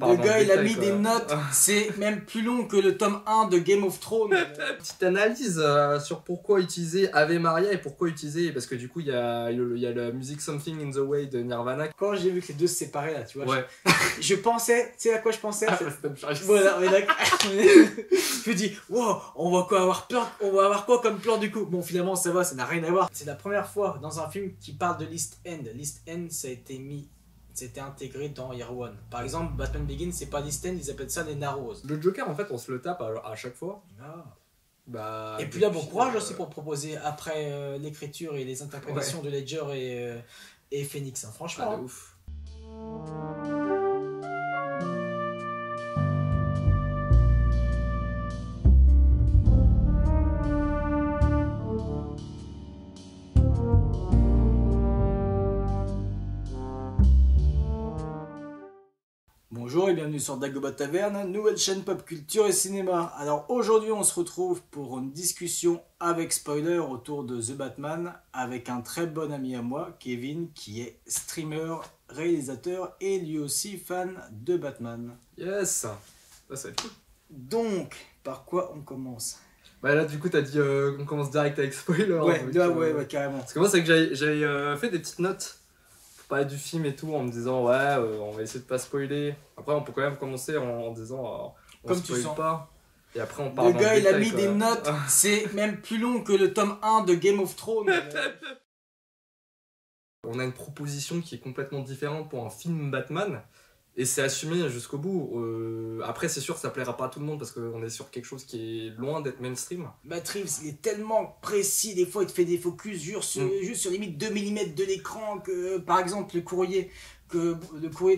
Le gars il a mis des notes, c'est même plus long que le tome 1 de Game of Thrones. Petite analyse sur pourquoi utiliser Ave Maria et pourquoi utiliser, parce que du coup il y a la musique Something in the Way de Nirvana. Quand j'ai vu que les deux se séparaient là, tu vois, Ouais. je pensais, tu sais à quoi je pensais? Voilà, Je me dis, wow, on va avoir quoi comme plan du coup? Bon, finalement ça va, ça n'a rien à voir. C'est la première fois dans un film qui parle de l'East End. L'East End, c'était intégré dans Year One. Par exemple, Batman Begins, c'est pas l'East End, ils appellent ça les Narrows. Le Joker, en fait, on se le tape à chaque fois. Ah. Bah, et puis là, bon courage aussi pour proposer après l'écriture et les interprétations de Ledger et Phoenix, hein, franchement. Ah, de ouf. Bonjour et bienvenue sur Dagobah Taverne, nouvelle chaîne pop culture et cinéma. Alors aujourd'hui on se retrouve pour une discussion avec spoiler autour de The Batman avec un très bon ami à moi, Kevin, qui est streamer, réalisateur et lui aussi fan de Batman. Yes, ça va être cool. Donc, par quoi on commence? Bah là du coup t'as dit qu'on commence direct avec spoiler. Ouais, donc, ouais, carrément. Parce que moi c'est que j'avais fait des petites notes parler du film et tout en me disant ouais on va essayer de pas spoiler. Après on peut quand même commencer en disant on comme spoil tu sens pas. Et après on parle. Le gars il a mis des notes, c'est même plus long que le tome 1 de Game of Thrones. On a une proposition qui est complètement différente pour un film Batman. Et c'est assumé jusqu'au bout. Après, c'est sûr, ça plaira pas à tout le monde parce qu'on est sur quelque chose qui est loin d'être mainstream. Matt Reeves, il est tellement précis, des fois il te fait des focus juste sur limite 2 mm de l'écran que, par exemple, le courrier de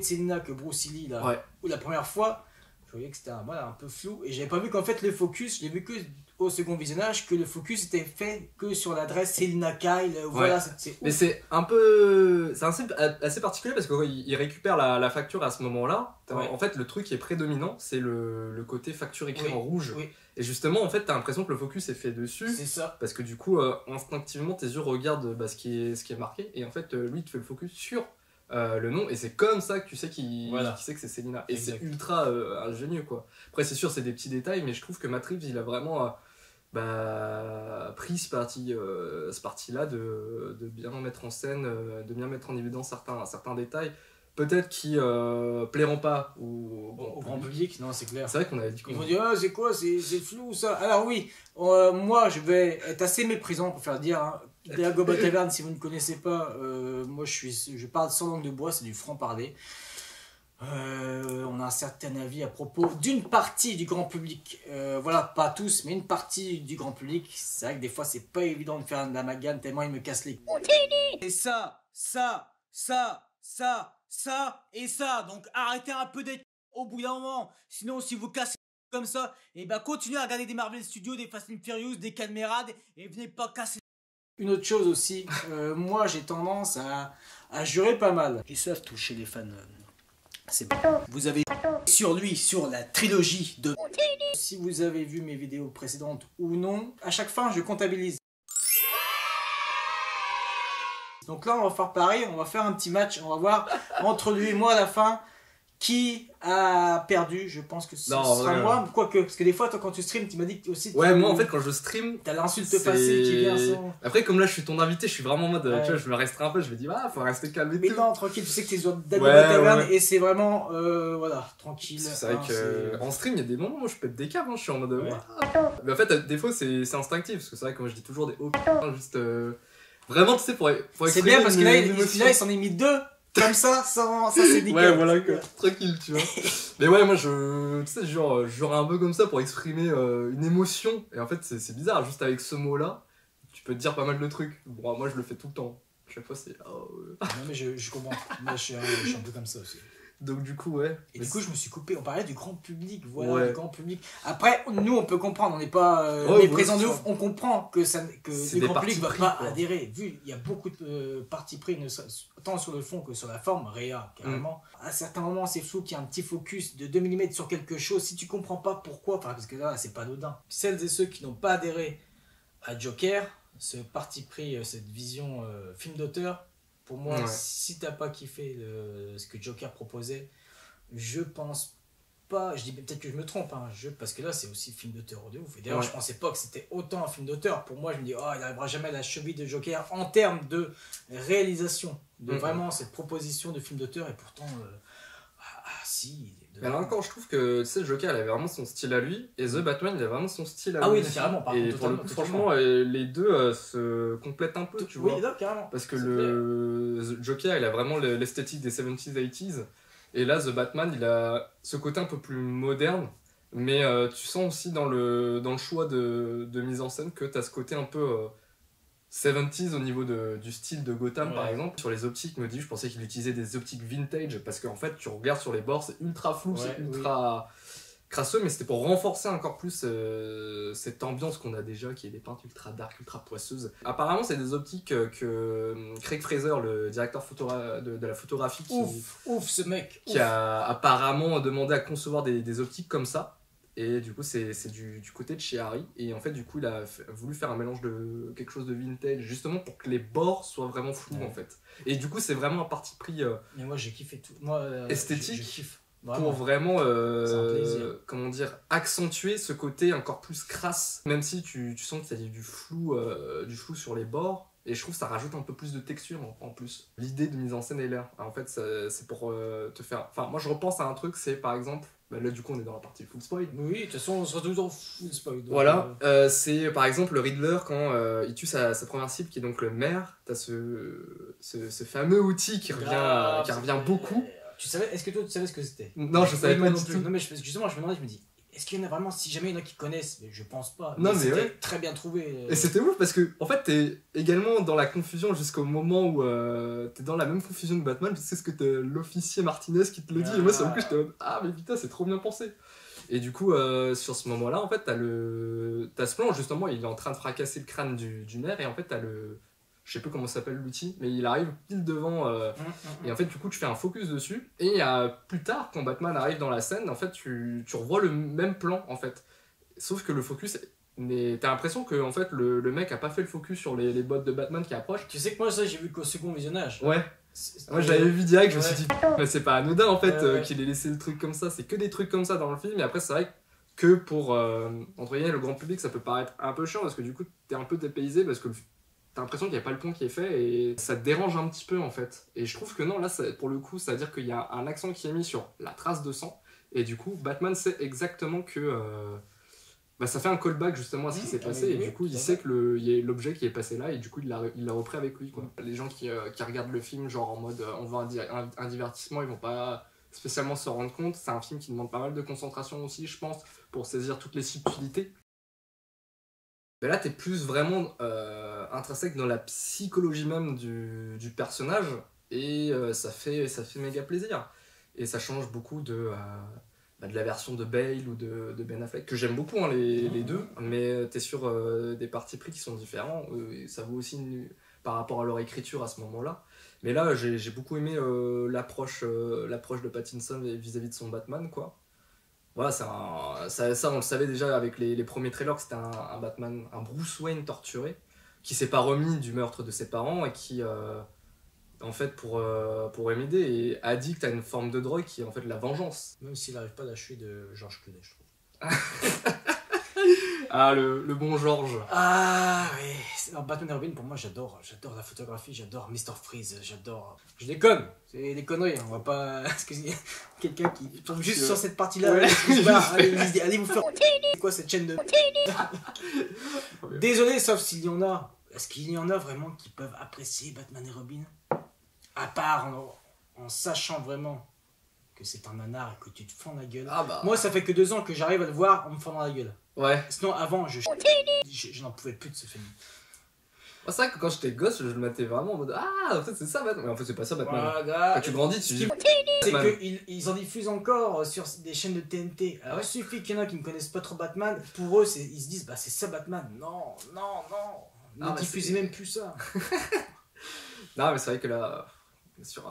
Selina que Bruce Lee, là, Ouais. où la première fois, je voyais que c'était un peu flou et j'avais pas vu qu'en fait le focus, je l'ai vu que au second visionnage, que le focus était fait que sur l'adresse Selina Kyle, voilà, c'est mais c'est un peu... C'est assez particulier parce qu'il récupère la facture à ce moment-là. Ouais. En fait, le truc qui est prédominant, c'est le côté facture écrit en rouge. Oui. Et justement, en fait, t'as l'impression que le focus est fait dessus. C'est ça. Parce que du coup, instinctivement, tes yeux regardent ce qui est marqué. Et en fait, lui, il te fait le focus sur le nom. Et c'est comme ça que tu sais qu'il sait que c'est Selina. Et c'est ultra ingénieux, quoi. Après, c'est sûr, c'est des petits détails, mais je trouve que Matt Reeves, il a vraiment... pris ce parti-là de bien mettre en scène, de bien mettre en évidence certains détails, peut-être qui plairont pas au grand public, non c'est clair. C'est vrai qu'on avait dit ils vont dire ah, c'est quoi, c'est flou ça. Alors oui, moi je vais être assez méprisant pour faire dire hein. Dagobah Taverne, si vous ne connaissez pas, moi je parle sans langue de bois, c'est du franc-parler. On a un certain avis à propos d'une partie du grand public. Voilà, pas tous, mais une partie du grand public. C'est vrai que des fois, c'est pas évident de faire un amalgame tellement il me casse les couilles. Et ça, et ça. Donc arrêtez un peu d'être au bout d'un moment. Sinon, si vous cassez comme ça, et ben continuez à regarder des Marvel Studios, des Fast and Furious, des Calmerades, et venez pas casser. Une autre chose aussi, moi j'ai tendance à jurer pas mal. Ils savent toucher les fans. C'est bon. Vous avez sur lui, sur la trilogie de... Si vous avez vu mes vidéos précédentes ou non, à chaque fin, je comptabilise. Donc là, on va faire pareil, on va faire un petit match, on va voir entre lui et moi à la fin qui a perdu. Je pense que ce sera moi, quoique, parce que des fois, toi, quand tu stream, tu m'as dit que aussi... Ouais, moi, en fait, quand je stream... T'as l'insulte passée qui vient sans... Après, comme là, je suis ton invité, je suis vraiment en mode... Tu vois, je me resterai un peu, je me dis, faut rester calme et tout. Mais non, tranquille, tu sais que t'es sur Dagobah Taverne et c'est vraiment... voilà, tranquille. C'est vrai qu'en stream, il y a des moments où je pète des câbles, je suis en mode... Mais en fait, des fois, c'est instinctif, parce que c'est vrai que moi, je dis toujours des hauts juste... Vraiment, tu sais, pour c'est bien, parce que là, il s'en est mis deux. Comme ça c'est nickel. Ouais, voilà, quoi. Tranquille, tu vois. Mais ouais, moi, tu sais, genre un peu comme ça pour exprimer une émotion. Et en fait, c'est bizarre, juste avec ce mot-là, tu peux te dire pas mal de trucs. Bon, moi, je le fais tout le temps. Chaque fois, c'est... Non, mais je comprends. Moi, je suis un peu comme ça aussi. Donc, du coup, ouais. Et du coup, je me suis coupé. On parlait du grand public, voilà, du grand public. Après, nous, on peut comprendre. On n'est pas méprisants de ouf. On comprend que le grand public ne va pas adhérer. Vu, il y a beaucoup de partis pris, tant sur le fond que sur la forme, réa, carrément. À certains moments, c'est flou qu'il y a un petit focus de 2 mm sur quelque chose. Si tu comprends pas pourquoi, parce que là, c'est pas anodin. Celles et ceux qui n'ont pas adhéré à Joker, ce parti pris, cette vision film d'auteur, pour moi, si t'as pas kiffé ce que Joker proposait, je pense pas, je dis peut-être que je me trompe, hein, parce que là c'est aussi film d'auteur de ouf. Et d'ailleurs, je pensais pas que c'était autant un film d'auteur. Pour moi, je me dis, oh, il n'arrivera jamais à la cheville de Joker en termes de réalisation, de vraiment cette proposition de film d'auteur. Et pourtant, si. Mais alors encore, je trouve que tu sais, Joker, il avait vraiment son style à lui, et The Batman, il a vraiment son style à lui. Ah oui, carrément, par contre, pour le coup, franchement, les deux se complètent un peu, tu vois. Oui, carrément. Parce que le Joker, il a vraiment l'esthétique des 70s, 80s, et là, The Batman, il a ce côté un peu plus moderne, mais tu sens aussi dans le choix de mise en scène que tu as ce côté un peu 70s au niveau du style de Gotham, par exemple. Sur les optiques, je pensais qu'il utilisait des optiques vintage, parce qu'en fait, tu regardes sur les bords, c'est ultra flou, c'est ultra crasseux, mais c'était pour renforcer encore plus cette ambiance qu'on a déjà, qui est des peintes ultra dark, ultra poisseuses. Apparemment, c'est des optiques que Craig Fraser, le directeur de la photographie, ce mec, qui a apparemment demandé à concevoir des optiques comme ça. Et du coup, c'est du côté de chez Harry. Et en fait, du coup, il a voulu faire un mélange de quelque chose de vintage, justement pour que les bords soient vraiment flous, en fait. Et du coup, c'est vraiment un parti pris mais moi, j'ai kiffé tout. Esthétique. Je kiffe. Pour vraiment comment dire, accentuer ce côté encore plus crasse, même si tu sens qu'il y a du flou sur les bords, et je trouve que ça rajoute un peu plus de texture en plus. L'idée de mise en scène est là. En fait, c'est pour te faire, enfin moi je repense à un truc, c'est par exemple, là du coup on est dans la partie full spoil. Oui, de toute façon on sera toujours full spoil. Voilà, c'est par exemple le Riddler quand il tue sa première cible, qui est donc le maire. T'as ce fameux outil qui revient beaucoup. Est-ce que toi tu savais ce que c'était? Non, je savais pas du tout. Non, mais justement, je me demandais, est-ce qu'il y en a vraiment, si jamais il y en a qui connaissent? Mais je pense pas. Non, mais c'était très bien trouvé. Et c'était ouf parce que, en fait, t'es également dans la confusion jusqu'au moment où t'es dans la même confusion que Batman, tu sais ce que t'as l'officier Martinez qui te le dit, et moi, c'est un coup, j'étais en mode, ah, mais putain, c'est trop bien pensé. Et du coup, sur ce moment-là, en fait, t'as ce plan, justement, il est en train de fracasser le crâne du maire, et en fait, t'as je sais plus comment s'appelle l'outil, mais il arrive pile devant, et en fait du coup tu fais un focus dessus, et plus tard quand Batman arrive dans la scène, en fait tu revois le même plan en fait, sauf que le focus, t'as l'impression que en fait le mec a pas fait le focus sur les bottes de Batman qui approchent. Tu sais que moi ça j'ai vu qu'au second visionnage. Ouais. Moi j'avais vu direct, je me suis dit mais c'est pas anodin en fait qu'il ait laissé le truc comme ça, c'est que des trucs comme ça dans le film, et après c'est vrai que pour entre guillemets le grand public ça peut paraître un peu chiant, parce que du coup t'es un peu dépaysé, parce que t'as l'impression qu'il n'y a pas le pont qui est fait, et ça te dérange un petit peu en fait. Et je trouve que non, là pour le coup, ça veut dire qu'il y a un accent qui est mis sur la trace de sang, et du coup, Batman sait exactement que ça fait un callback justement à ce qui s'est passé, et du coup, il sait que il y a l'objet qui est passé là, et du coup, il l'a repris avec lui, quoi. Les gens qui regardent le film, genre en mode on veut un divertissement, ils vont pas spécialement se rendre compte. C'est un film qui demande pas mal de concentration aussi, je pense, pour saisir toutes les subtilités. Mais là, t'es plus vraiment intrinsèque dans la psychologie même du personnage, et ça fait méga plaisir. Et ça change beaucoup de la version de Bale ou de Ben Affleck, que j'aime beaucoup, hein, les deux, mais t'es sur des partis pris qui sont différents, et ça vaut aussi par rapport à leur écriture à ce moment-là. Mais là, j'ai beaucoup aimé l'approche de Pattinson vis-à-vis de son Batman, quoi. Voilà, ça on le savait déjà avec les premiers trailers, que c'était un Batman, un Bruce Wayne torturé, qui s'est pas remis du meurtre de ses parents, et qui, en fait, pour remédier, est addict à une forme de drogue qui est en fait la vengeance. Même s'il n'arrive pas d'achever de George Clooney, je trouve. Ah, le bon George. Ah oui, alors, Batman et Robin, pour moi, j'adore la photographie, j'adore Mr. Freeze, j'adore. Je déconne, c'est des conneries, on va pas. Parce que quelqu'un qui tombe juste sur cette partie-là, allez vous faire. C'est quoi cette chaîne de. Désolé, sauf s'il y en a. Est-ce qu'il y en a vraiment qui peuvent apprécier Batman et Robin? À part en sachant vraiment que c'est un nanar et que tu te fends la gueule. Ah bah. Moi, ça fait que 2 ans que j'arrive à le voir en me fendant la gueule. Ouais. Sinon, avant, je n'en pouvais plus de ce film. C'est vrai que quand j'étais gosse, je le mettais vraiment en mode ah, en fait c'est ça Batman. Mais en fait c'est pas ça Batman. Voilà, quand tu grandis, tu dis. C'est qu'ils en diffusent encore sur des chaînes de TNT. Alors il suffit qu'il y en a qui ne connaissent pas trop Batman. Pour eux, ils se disent bah c'est ça Batman. Non. Ne diffusez même plus ça. Non, mais c'est vrai que là, sur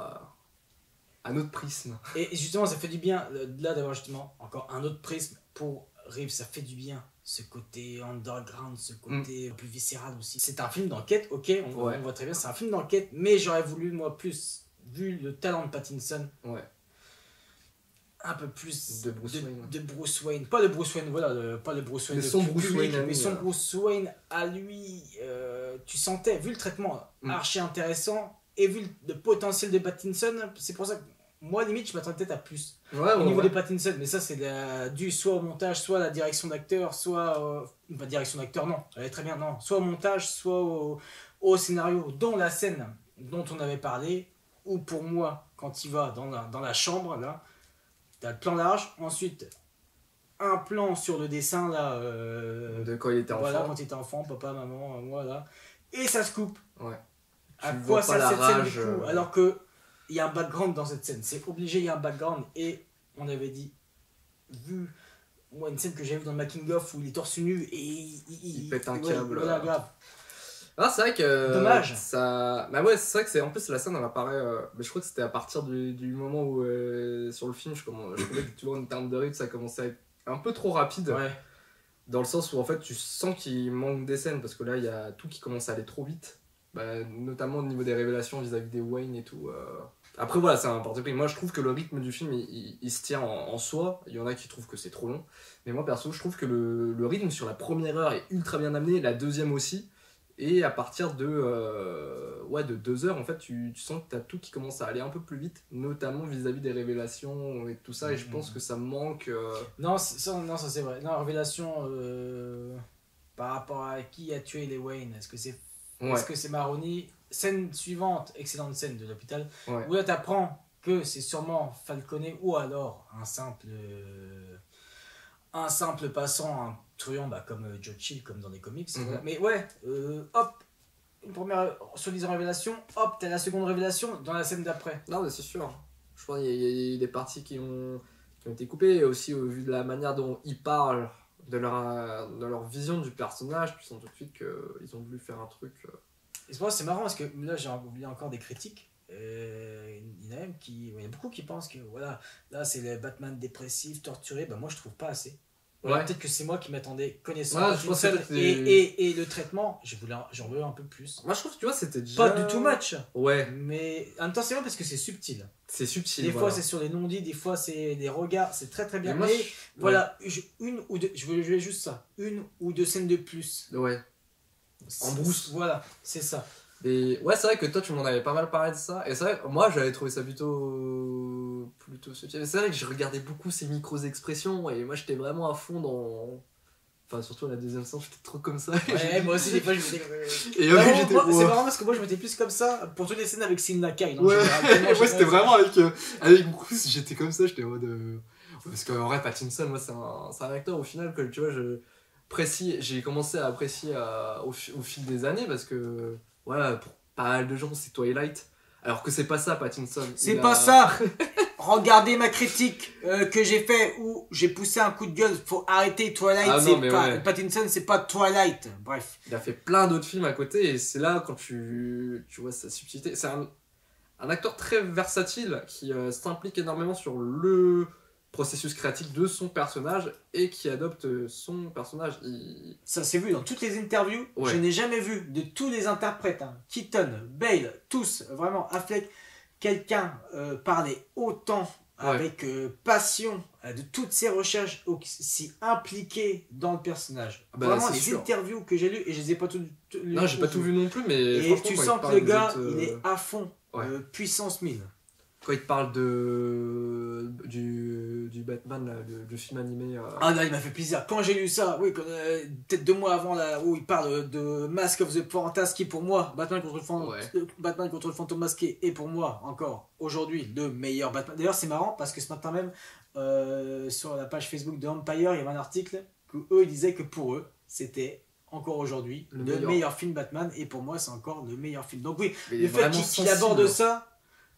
un autre prisme. Et justement, ça fait du bien là d'avoir justement encore un autre prisme pour Reeves. Ça fait du bien. Ce côté underground, ce côté plus viscéral aussi. C'est un film d'enquête, ok, on voit très bien, c'est un film d'enquête, mais j'aurais voulu, moi, plus, vu le talent de Pattinson, un peu plus de Bruce Wayne. De Bruce Wayne. Pas de Bruce Wayne, voilà, pas de Bruce Wayne. Mais son Bruce Wayne, mais son Bruce Wayne à lui, tu sentais, vu le traitement archi intéressant et vu le potentiel de Pattinson, c'est pour ça que moi, limite, je m'attendais peut-être à plus au niveau des Pattinson. Mais ça, c'est dû soit au montage, soit à la direction d'acteur, soit. Pas direction d'acteur, non, elle est très bien, non. Soit au montage, soit au scénario, dont la scène dont on avait parlé, où pour moi, quand il va dans la chambre, là. T'as le plan large, ensuite un plan sur le dessin là. De quand il était enfant. Voilà, quand il était enfant, papa, maman, voilà. Et ça se coupe. Ouais. À quoi ça cette scène du coup alors que il y a un background dans cette scène. C'est obligé, il y a un background. Et on avait dit, vu moi une scène que j'ai vue dans le making of où il est torse nu et il pète un câble. Voilà, grave. Ah, c'est vrai que. Dommage. Ça... Bah ouais, c'est vrai que c'est. En plus, la scène, elle apparaît. Mais je crois que c'était à partir du moment où, sur le film, je trouvais que, tu vois, en termes de rythme, ça commençait à être un peu trop rapide. Ouais. Dans le sens où, en fait, tu sens qu'il manque des scènes, parce que là, il y a tout qui commence à aller trop vite. Bah, notamment au niveau des révélations vis-à-vis des Wayne et tout. Après, voilà, c'est un parti pris. Moi, je trouve que le rythme du film, il se tient en soi. Il y en a qui trouvent que c'est trop long. Mais moi, perso, je trouve que le rythme sur la première heure est ultra bien amené, la deuxième aussi. Et à partir de 2 heures, en fait, tu sens que tu as tout qui commence à aller un peu plus vite, notamment vis-à-vis des révélations et tout ça. Et je pense que ça manque. Non, ça c'est vrai. Non, révélation par rapport à qui a tué les Wayne. Est-ce que c'est Maroni? Scène suivante, excellente scène de l'hôpital, où là tu apprends que c'est sûrement Falcone ou alors un simple passant, un truand comme Joe Chill, comme dans les comics. Voilà. Mais ouais, hop, une première soi-disant révélation, hop, t'as la seconde révélation dans la scène d'après. Non, mais c'est sûr. Je pense qu'il y a des parties qui ont été coupées, et aussi au vu de la manière dont ils parlent, de leur vision du personnage, tu sens tout de suite qu'ils ont voulu faire un truc. Et c'est marrant parce que là j'ai oublié encore des critiques. Il y a beaucoup qui pensent que voilà, là c'est le Batman dépressif, torturé. Bah moi je trouve pas assez. Voilà, peut-être que c'est moi qui m'attendais connaissant et le traitement, j'en veux un peu plus. Moi je trouve que tu vois c'était déjà pas du tout match. Ouais. Mais en même temps c'est bien parce que c'est subtil. C'est subtil. Des fois c'est sur les non-dits, des fois c'est des regards, c'est très très bien. Mais voilà, une ou deux, je voulais juste ça, une ou deux scènes de plus. Ouais. En brousse. Voilà, c'est ça. Et ouais, c'est vrai que toi tu m'en avais pas mal parlé de ça. Et c'est vrai, moi j'avais trouvé ça plutôt subtil. C'est vrai que je regardais beaucoup ces micro-expressions et moi j'étais vraiment à fond dans. Enfin, surtout à la deuxième séance, j'étais trop comme ça. Ouais, moi aussi, des fois, je m'étais. Et ouais, j'étais. C'est marrant parce que moi, je m'étais plus comme ça pour toutes les scènes avec Selina Kyle. Ouais, moi, c'était vraiment avec Bruce, j'étais comme ça, j'étais en mode. Parce qu'en vrai, Pattinson, moi, c'est un acteur au final que tu vois, j'ai commencé à apprécier au fil des années parce que, voilà, pour pas mal de gens, c'est Twilight. Alors que c'est pas ça, Pattinson. C'est pas ça! Regardez ma critique que j'ai fait où j'ai poussé un coup de gueule. Faut arrêter Twilight. Pattinson, c'est pas Twilight. Bref. Il a fait plein d'autres films à côté et c'est là quand tu vois sa subtilité. C'est un acteur très versatile qui s'implique énormément sur le processus créatif de son personnage et qui adopte son personnage. Ça s'est vu dans toutes les interviews. Ouais. Je n'ai jamais vu de tous les interprètes, Keaton, Bale, tous, vraiment, Affleck, quelqu'un parler autant avec passion de toutes ses recherches, aussi impliqué dans le personnage. Vraiment, les interviews que j'ai lues, et je les ai pas toutes lues. Non, j'ai pas tout vu non plus, mais et tu sens que le gars, il est à fond, puissance 1000. Quand il te parle du Batman, là, du film animé. Ah là, il m'a fait plaisir. Quand j'ai lu ça, oui, peut-être 2 mois avant, là, où il parle de Mask of the Fantastic, qui pour moi, Batman contre le fantôme masqué, et pour moi, encore, aujourd'hui, le meilleur Batman. D'ailleurs, c'est marrant, parce que ce matin même, sur la page Facebook de Empire, il y avait un article où eux, ils disaient que pour eux, c'était encore aujourd'hui le meilleur film Batman, et pour moi, c'est encore le meilleur film. Donc oui, le fait qu'il aborde ça,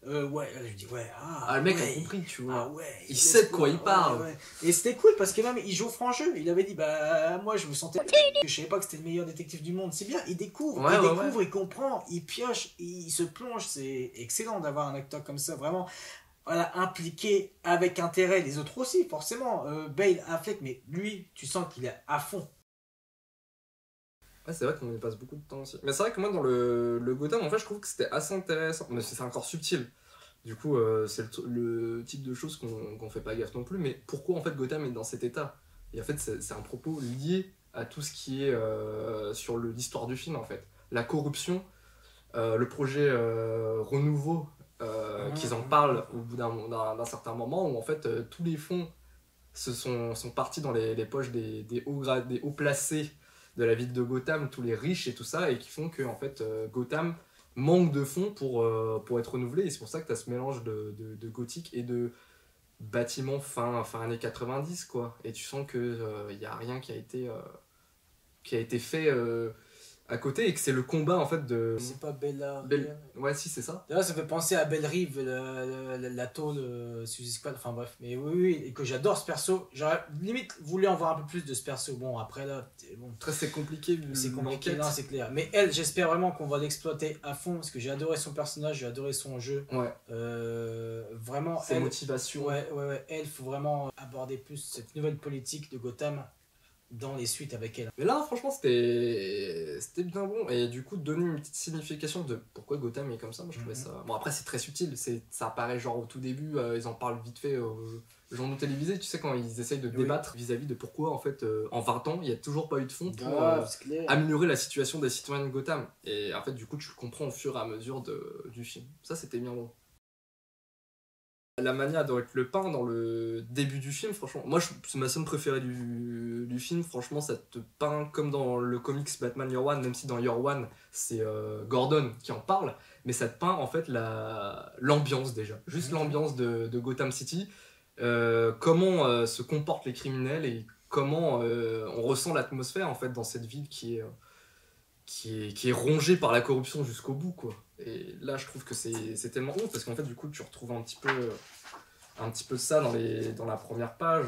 je dis le mec a compris, tu vois. Il sait de quoi il parle. Et c'était cool parce que même il joue franc jeu. Il avait dit moi je me sentais je savais pas que c'était le meilleur détective du monde. C'est bien, il découvre, il comprend, il pioche, il se plonge. C'est excellent d'avoir un acteur comme ça, vraiment impliqué avec intérêt. Les autres aussi, forcément. Bale, Affleck, mais lui, tu sens qu'il est à fond. Ouais, c'est vrai qu'on y passe beaucoup de temps aussi. Mais c'est vrai que moi, dans le Gotham, en fait, je trouve que c'était assez intéressant. Mais c'est encore subtil. Du coup, c'est le type de choses qu'on fait pas gaffe non plus. Mais pourquoi en fait Gotham est dans cet état? Et en fait, c'est un propos lié à tout ce qui est sur l'histoire du film en fait. La corruption, le projet renouveau, qu'ils en parlent au bout d'un certain moment, où en fait tous les fonds sont partis dans les poches des hauts placés de la ville de Gotham, tous les riches et tout ça, et qui font que en fait, Gotham manque de fonds pour être renouvelé, et c'est pour ça que tu as ce mélange de gothique et de bâtiments fin années 90, quoi. Et tu sens qu'il n'y a rien qui a été fait à côté, et que c'est le combat en fait de... C'est pas Bella... Ouais, si, c'est ça. D'ailleurs, ça fait penser à Belle Rive, la tôle Suicide Squad, enfin bref. Mais oui, et que j'adore ce perso. J'aurais limite voulu en voir un peu plus de ce perso. Bon, après là, bon. Très, c'est compliqué. C'est compliqué, non, c'est clair. Mais elle, j'espère vraiment qu'on va l'exploiter à fond, parce que j'ai adoré son personnage, j'ai adoré son jeu. Ouais. Vraiment, ses motivations. Ouais, elle, faut vraiment aborder plus cette nouvelle politique de Gotham dans les suites avec elle. Mais là, franchement, c'était bien bon. Et du coup, donner une petite signification de pourquoi Gotham est comme ça, moi je trouvais ça... Bon, après, c'est très subtil. Ça apparaît genre au tout début, ils en parlent vite fait aux journaux télévisés, tu sais, quand ils essayent de débattre vis-à-vis de pourquoi, en fait, en 20 ans, il n'y a toujours pas eu de fonds pour améliorer la situation des citoyens de Gotham. Et en fait, du coup, tu le comprends au fur et à mesure du film. Ça, c'était bien bon. La manière dont le peint dans le début du film, franchement, moi c'est ma scène préférée du film. Franchement, ça te peint comme dans le comics Batman Year One, même si dans Year One c'est Gordon qui en parle, mais ça te peint en fait l'ambiance déjà, juste l'ambiance de Gotham City, comment se comportent les criminels et comment on ressent l'atmosphère en fait dans cette ville qui est rongée par la corruption jusqu'au bout, quoi. Et là, je trouve que c'est tellement ouf, parce qu'en fait, du coup, tu retrouves un petit peu de ça dans la première page,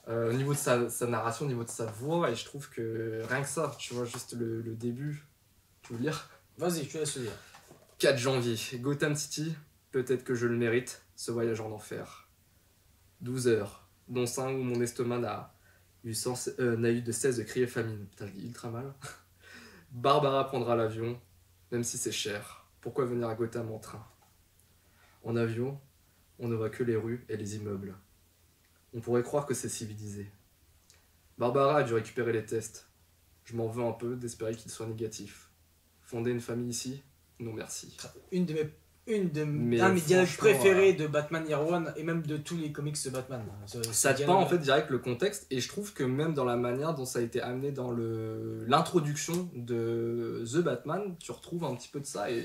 au niveau de sa narration, au niveau de sa voix, et je trouve que rien que ça, tu vois, juste le début. Tu veux lire? Vas-y, je te laisse lire. 4 janvier, Gotham City, peut-être que je le mérite, ce voyage en enfer. 12 heures, dont 5 où mon estomac n'a eu de cesse de crier famine. Putain, je dis ultra mal. Barbara prendra l'avion, même si c'est cher. Pourquoi venir à Gotham en train? En avion, on ne voit que les rues et les immeubles. On pourrait croire que c'est civilisé. Barbara a dû récupérer les tests. Je m'en veux un peu d'espérer qu'ils soient négatifs. Fonder une famille ici? Non merci. Un de mes dialogues préférés de Batman Year One et même de tous les comics de Batman. Ça te peint en fait direct le contexte, et je trouve que même dans la manière dont ça a été amené dans l'introduction de The Batman, tu retrouves un petit peu de ça. Et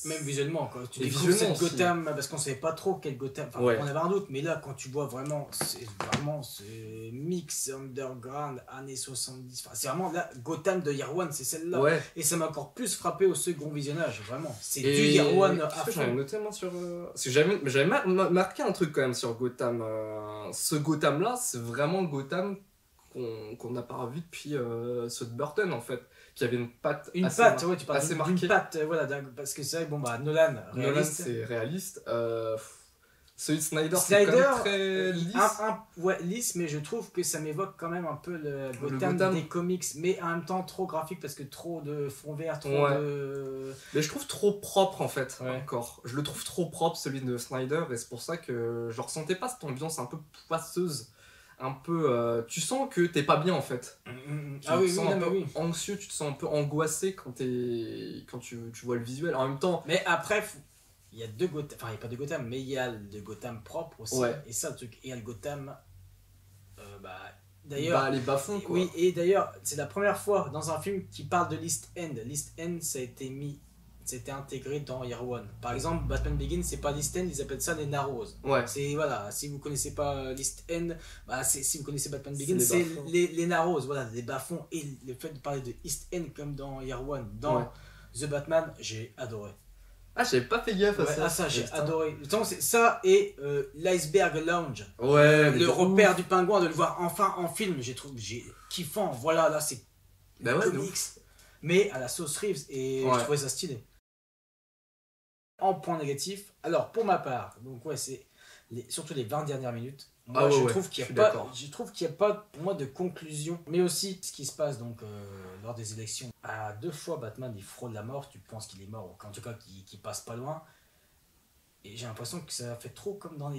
même visuellement, quoi. Tu découvres cette Gotham, parce qu'on savait pas trop quel Gotham, enfin on avait un doute, mais là quand tu vois vraiment ce mix underground années 70, enfin c'est vraiment là, Gotham de Year One, c'est celle-là, et ça m'a encore plus frappé au second visionnage, vraiment. C'est du Year One. J'avais noté moi sur... Parce que j'avais marqué un truc quand même sur Gotham. Ce Gotham là, c'est vraiment Gotham qu'on n'a pas revu depuis ceux de Burton en fait, qui avait une patte ouais, tu parles assez marquée. Une patte, voilà, parce que c'est vrai, bon bah Nolan c'est réaliste. Celui de Snyder, c'est quand même très lisse. Ouais, lisse, mais je trouve que ça m'évoque quand même un peu le Gotham des comics, mais en même temps trop graphique parce que trop de fond vert, trop de... Mais je trouve trop propre en fait, encore. Je le trouve trop propre celui de Snyder, et c'est pour ça que je ressentais pas cette ambiance un peu poisseuse, un peu... tu sens que t'es pas bien en fait. Tu te sens un peu anxieux, tu te sens un peu angoissé quand tu vois le visuel. En même temps... Mais après... Il y a deux Gotham, enfin il n'y a pas de Gotham, mais il y a le Gotham propre aussi, et ça le truc, et il y a le Gotham, d'ailleurs... les bas-fonds quoi. Oui, et d'ailleurs, c'est la première fois dans un film qui parle de l'East End. L'East End, ça a été intégré dans Year One. Par exemple, Batman Begins, c'est pas l'East End, ils appellent ça les Narrows. C'est, voilà, si vous connaissez pas l'East End, si vous connaissez Batman Begins, c'est les Narrows, voilà, les bas-fonds, et le fait de parler de East End comme dans Year One, dans The Batman, j'ai adoré. Ah, j'avais pas fait gaffe à ça. Ah, ça, j'ai adoré. C'est ça et l'Iceberg Lounge. Le repère du pingouin, de le voir enfin en film, j'ai kiffant. Voilà, là, c'est comics, mais à la sauce Reeves, et je trouvais ça stylé. En point négatif, alors pour ma part, donc c'est surtout les 20 dernières minutes. Moi, je trouve qu'il n'y a pas pour moi de conclusion, mais aussi ce qui se passe donc lors des élections. À 2 fois Batman il frôle la mort, tu penses qu'il est mort, ou en tout cas qu'il passe pas loin. Et j'ai l'impression que ça fait trop comme dans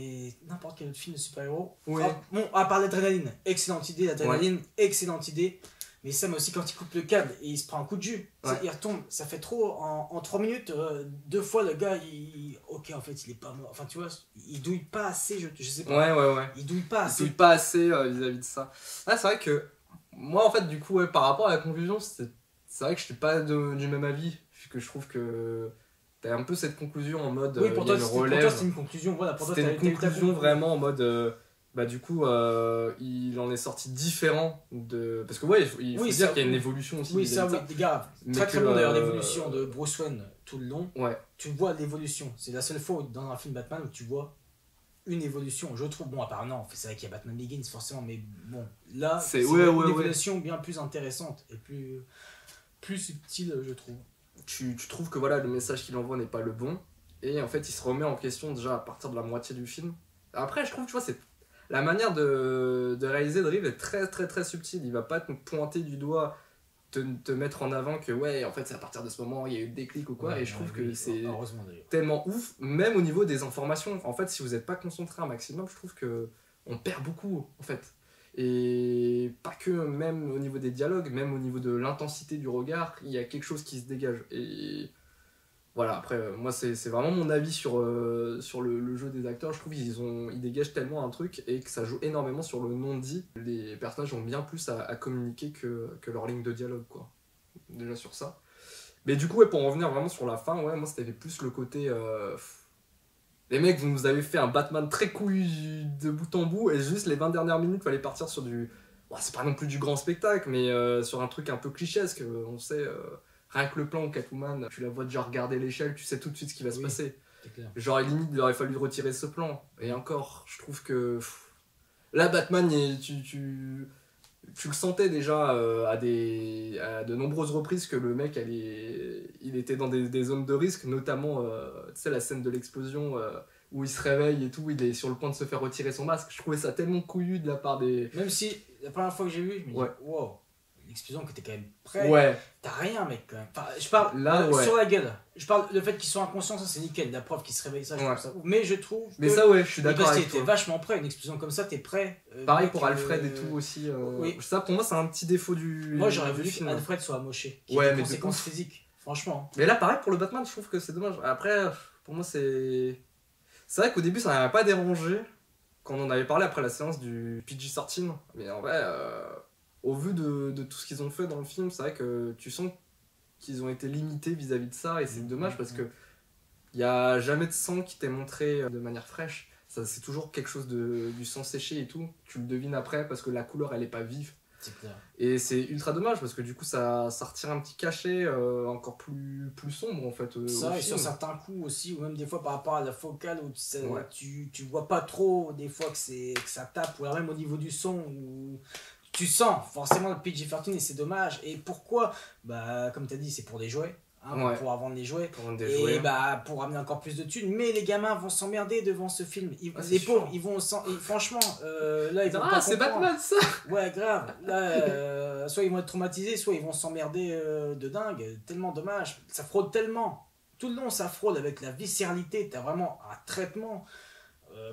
n'importe quel autre film de super-héros. Bon, à part l'adrénaline, excellente idée, excellente idée. Mais Sam aussi, quand il coupe le câble et il se prend un coup de jus, il retombe, ça fait trop. En 3 minutes, 2 fois, le gars, ok, en fait, il est pas mort. Enfin, tu vois, il douille pas assez, je sais pas. Ouais. Il douille pas assez. Il douille pas assez vis-à-vis de ça. Ah, c'est vrai que, moi, en fait, du coup, par rapport à la conclusion, c'est vrai que je suis pas du même avis. Puisque je trouve que t'as un peu cette conclusion en mode. Oui, pour toi, c'était une conclusion. Voilà, pour toi, c'était une conclusion vraiment en mode. Bah du coup il en est sorti différent de parce que il faut dire qu'il y a une évolution aussi. Oui, ça, oui, les gars, très bon d'ailleurs l'évolution de Bruce Wayne tout le long. Tu vois l'évolution, c'est la seule fois dans un film Batman où tu vois une évolution, je trouve. Bon, apparemment c'est vrai qu'il y a Batman Begins forcément, mais bon, là c'est une évolution bien plus intéressante et plus subtile, je trouve. Tu trouves que voilà, le message qu'il envoie n'est pas le bon, et en fait il se remet en question déjà à partir de la moitié du film. Après je trouve, tu vois, c'est la manière de réaliser Drive est très très très subtile. Il va pas te pointer du doigt, te mettre en avant que ouais, en fait c'est à partir de ce moment il y a eu le déclic ou quoi. Et je trouve que c'est tellement ouf, même au niveau des informations. En fait, si vous n'êtes pas concentré un maximum, je trouve que on perd beaucoup en fait. Et pas que, même au niveau des dialogues, même au niveau de l'intensité du regard, il y a quelque chose qui se dégage. Et voilà, après, moi, c'est vraiment mon avis sur le jeu des acteurs. Je trouve qu'ils dégagent tellement un truc et que ça joue énormément sur le non-dit. Les personnages ont bien plus à communiquer que leur ligne de dialogue, quoi. Déjà sur ça. Mais du coup, ouais, pour en revenir vraiment sur la fin, ouais, moi, c'était plus le côté... Les mecs, vous nous avez fait un Batman très couillu de bout en bout, et juste les 20 dernières minutes, il fallait partir sur du... Bon, c'est pas non plus du grand spectacle, mais sur un truc un peu clichésque. On sait... Rien que le plan où Catwoman, tu la vois déjà regarder l'échelle, tu sais tout de suite ce qui va se passer. Genre, limite, il aurait fallu retirer ce plan. Et encore, je trouve que... Là, Batman, tu le sentais déjà à de nombreuses reprises que le mec, il était dans des zones de risque, notamment, tu sais, la scène de l'explosion où il se réveille et tout, il est sur le point de se faire retirer son masque. Je trouvais ça tellement couillu de la part des... Même si, la première fois que j'ai vu, je me dis, wow, l'explosion que t'es quand même prêt, t'as rien mec quand même. Enfin, je parle là, sur la gueule, je parle le fait qu'ils soient inconscients, ça c'est nickel, la preuve qu'ils se réveillent, ça je trouve ça ouf. Mais je trouve mais ça je suis d'accord avec toi. Parce qu'il était vachement prêt, une explosion comme ça t'es prêt. Pareil pour Alfred et tout aussi. Ça pour moi c'est un petit défaut du... Moi j'aurais voulu qu'Alfred soit amoché, qu'il ait des conséquences physiques, franchement. Mais là pareil pour le Batman, je trouve que c'est dommage. Après pour moi c'est vrai qu'au début ça m'avait pas dérangé quand on en avait parlé après la séance du PG-13, mais en vrai au vu de tout ce qu'ils ont fait dans le film, c'est vrai que tu sens qu'ils ont été limités vis-à-vis de ça, et c'est dommage parce que il n'y a jamais de sang qui t'est montré de manière fraîche. Ça, c'est toujours quelque chose du sang séché et tout. Tu le devines après parce que la couleur elle est pas vive. C'est clair. Et c'est ultra dommage parce que du coup ça retire un petit cachet encore plus sombre en fait. Ça, et sur certains coups aussi, ou même des fois par rapport à la focale où tu vois pas trop des fois que ça tape, ou alors même au niveau du son où tu sens forcément le PG-13 et c'est dommage. Et pourquoi? Bah comme tu as dit, c'est pour des jouets, pour pouvoir vendre les jouets, pour ramener encore plus de thunes. Mais les gamins vont s'emmerder devant ce film. Les pauvres, ils vont franchement là ils vont pas c'est Batman ça. Ouais, grave. Là soit ils vont être traumatisés, soit ils vont s'emmerder de dingue. Tellement dommage. Ça fraude tellement. Tout le long ça fraude avec la viscéralité. T'as vraiment un traitement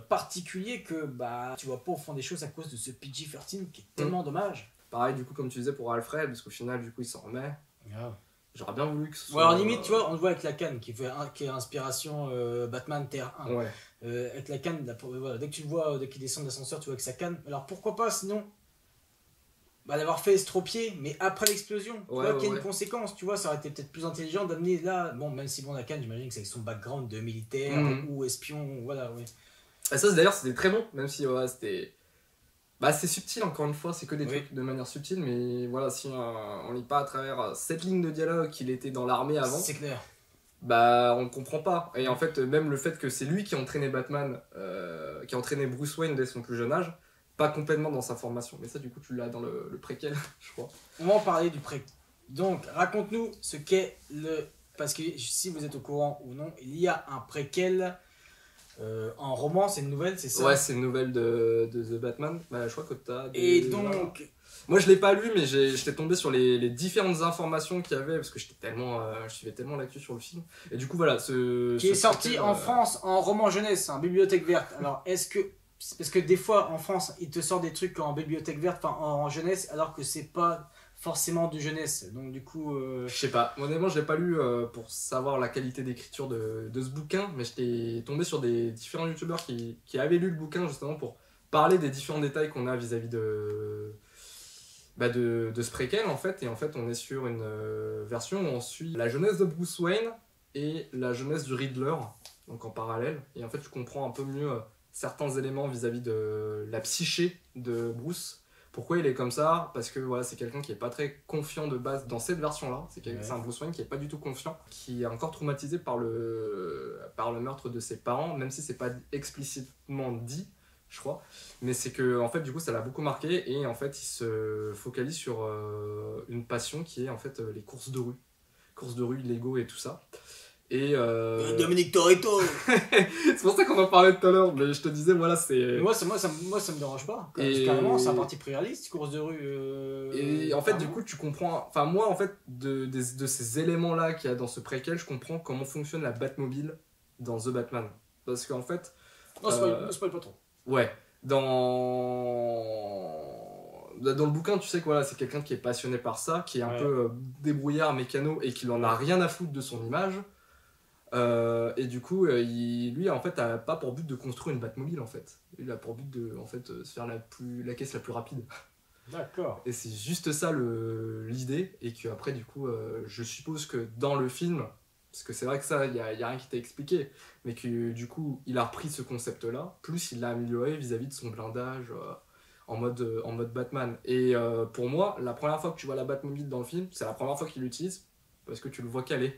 particulier que tu vois pas au fond des choses à cause de ce PG-13 qui est tellement dommage. Pareil du coup comme tu disais pour Alfred, parce qu'au final du coup il s'en remet. J'aurais bien voulu que ce soit... alors limite tu vois, on le voit avec la canne qui est inspiration Batman Terre 1. Avec la canne, dès que tu le vois, dès qu'il descend de l'ascenseur, tu vois avec sa canne. Alors pourquoi pas sinon d'avoir fait estropier, mais après l'explosion, tu vois qu'il y a une conséquence, tu vois, ça aurait été peut-être plus intelligent d'amener là, bon même si la canne, j'imagine que c'est avec son background de militaire ou espion, voilà, Et ça d'ailleurs c'était très bon, même si c'était... c'est subtil encore une fois, c'est que des trucs de manière subtile, mais voilà, si on lit pas à travers cette ligne de dialogue qu'il était dans l'armée avant, c'est clair. On comprend pas. Et en fait, même le fait que c'est lui qui a entraîné Batman, qui a entraîné Bruce Wayne dès son plus jeune âge, pas complètement dans sa formation. Mais ça, du coup, tu l'as dans le préquel, je crois. On va en parler du préquel. Donc, raconte-nous ce qu'est le... Parce que si vous êtes au courant ou non, il y a un préquel... en roman, c'est une nouvelle, c'est ça? Ouais, c'est une nouvelle de The Batman. Je crois que t'as... Et donc, Moi je l'ai pas lu, mais j'étais tombé sur les différentes informations qu'il y avait, parce que je suivais tellement l'actu sur le film. Et du coup voilà, qui est sorti en France en roman jeunesse, en bibliothèque verte. Alors est-ce que... Parce que des fois en France, ils te sortent des trucs en bibliothèque verte, enfin en jeunesse, alors que c'est pas forcément de jeunesse. Donc du coup... Je sais pas, honnêtement je l'ai pas lu pour savoir la qualité d'écriture de ce bouquin, mais j'étais tombé sur des différents youtubeurs qui avaient lu le bouquin justement pour parler des différents détails qu'on a vis-à-vis de ce préquel en fait. Et en fait on est sur une version où on suit la jeunesse de Bruce Wayne et la jeunesse du Riddler, donc en parallèle. Et en fait tu comprends un peu mieux certains éléments vis-à-vis de la psyché de Bruce. Pourquoi il est comme ça? Parce que voilà, c'est quelqu'un qui est pas très confiant de base dans cette version-là. C'est un Bruce Wayne qui est pas du tout confiant, qui est encore traumatisé par le meurtre de ses parents, même si c'est pas explicitement dit, je crois. Mais c'est que en fait, du coup, ça l'a beaucoup marqué et en fait, il se focalise sur une passion qui est en fait les courses de rue, Lego et tout ça. Et Dominique Toretto. C'est pour ça qu'on en parlait tout à l'heure, mais je te disais, voilà, c'est... Moi, ça me dérange pas. Carrément, c'est un parti pris réaliste, course de rue. Et en fait, du coup, tu comprends... Enfin, moi, en fait, de ces éléments-là qu'il y a dans ce préquel, je comprends comment fonctionne la Batmobile dans The Batman. Parce qu'en fait... Non, spoil pas trop. Ouais. Dans le bouquin, tu sais que voilà, c'est quelqu'un qui est passionné par ça, qui est un peu débrouillard, mécano, et qui n'en a rien à foutre de son image. Et du coup, lui, en fait, a pas pour but de construire une Batmobile, en fait. Il a pour but de se faire la caisse la plus rapide. D'accord. Et c'est juste ça l'idée. Et qu'après, du coup, je suppose que dans le film, parce que c'est vrai que ça, il y a rien qui t'a expliqué, mais que du coup, il a repris ce concept-là, plus il l'a amélioré vis-à-vis de son blindage en mode Batman. Et pour moi, la première fois que tu vois la Batmobile dans le film, c'est la première fois qu'il l'utilise, parce que tu le vois caler.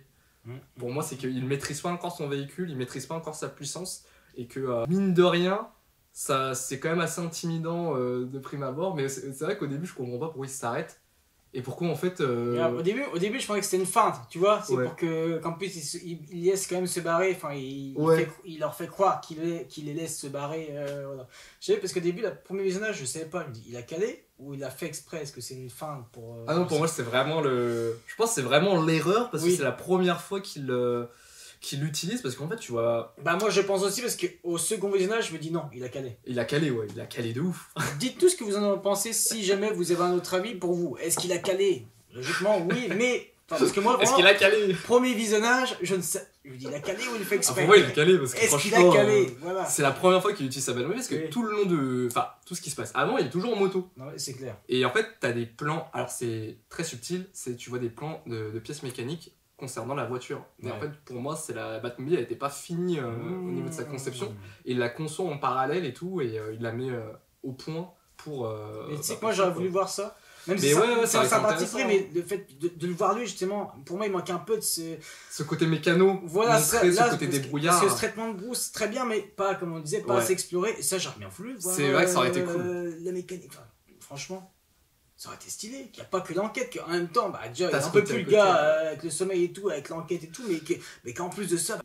Pour moi, c'est qu'il maîtrise pas encore son véhicule, il maîtrise pas encore sa puissance, et que mine de rien, ça c'est quand même assez intimidant de prime abord. Mais c'est vrai qu'au début, je comprends pas pourquoi il s'arrête et pourquoi en fait. Au début, je pensais que c'était une feinte, tu vois. C'est pour qu'en plus il laisse quand même se barrer. Enfin, il leur fait croire qu'il les laisse se barrer. Voilà. Je savais parce qu'au début, le premier visionnage, je savais pas. Je me dis, il a calé ou il a fait exprès? Est-ce que c'est une feinte pour. Ah non, pour moi, c'est vraiment je pense que c'est vraiment l'erreur parce que c'est la première fois qu'il l'utilise, parce qu'en fait, tu vois. Bah, moi, je pense aussi parce qu'au second visionnage, je me dis non, il a calé. Il a calé, ouais, il a calé de ouf. Dites tout ce que vous en pensez si jamais vous avez un autre avis pour vous. Est-ce qu'il a calé? Logiquement, oui, mais. Parce que moi, est-ce qu'il a calé? Premier visionnage, je ne sais. Je me dis, il a calé ou il fait exprès? Pour moi, il a calé parce que est-ce qu'il a calé? Voilà. C'est la première fois qu'il utilise sa Batmobile parce que tout le long de. Enfin, tout ce qui se passe avant, il est toujours en moto. Non, c'est clair. Et en fait, t'as des plans. Alors, c'est très subtil, tu vois des plans de pièces mécaniques concernant la voiture. Mais en fait, pour moi, la Batmobile, elle n'était pas finie au niveau de sa conception. Et il la conçoit en parallèle et tout, et il la met au point pour. Mais tu sais que moi, j'aurais voulu voir ça. Même si c'est un parti pris, mais le fait de le voir lui, justement, pour moi, il manque un peu de ce côté mécano, voilà, ce côté débrouillard. Parce que ce traitement de Bruce, c'est très bien, mais pas, comme on disait, pas assez exploré. Et ça, j'aurais bien voulu voir. C'est vrai que ça aurait été cool. La mécanique, franchement, ça aurait été stylé. Il n'y a pas que l'enquête, qu'en même temps, bah, déjà, il y a un peu plus le gars avec le sommeil et tout, avec l'enquête et tout, mais qu'en plus de ça, ça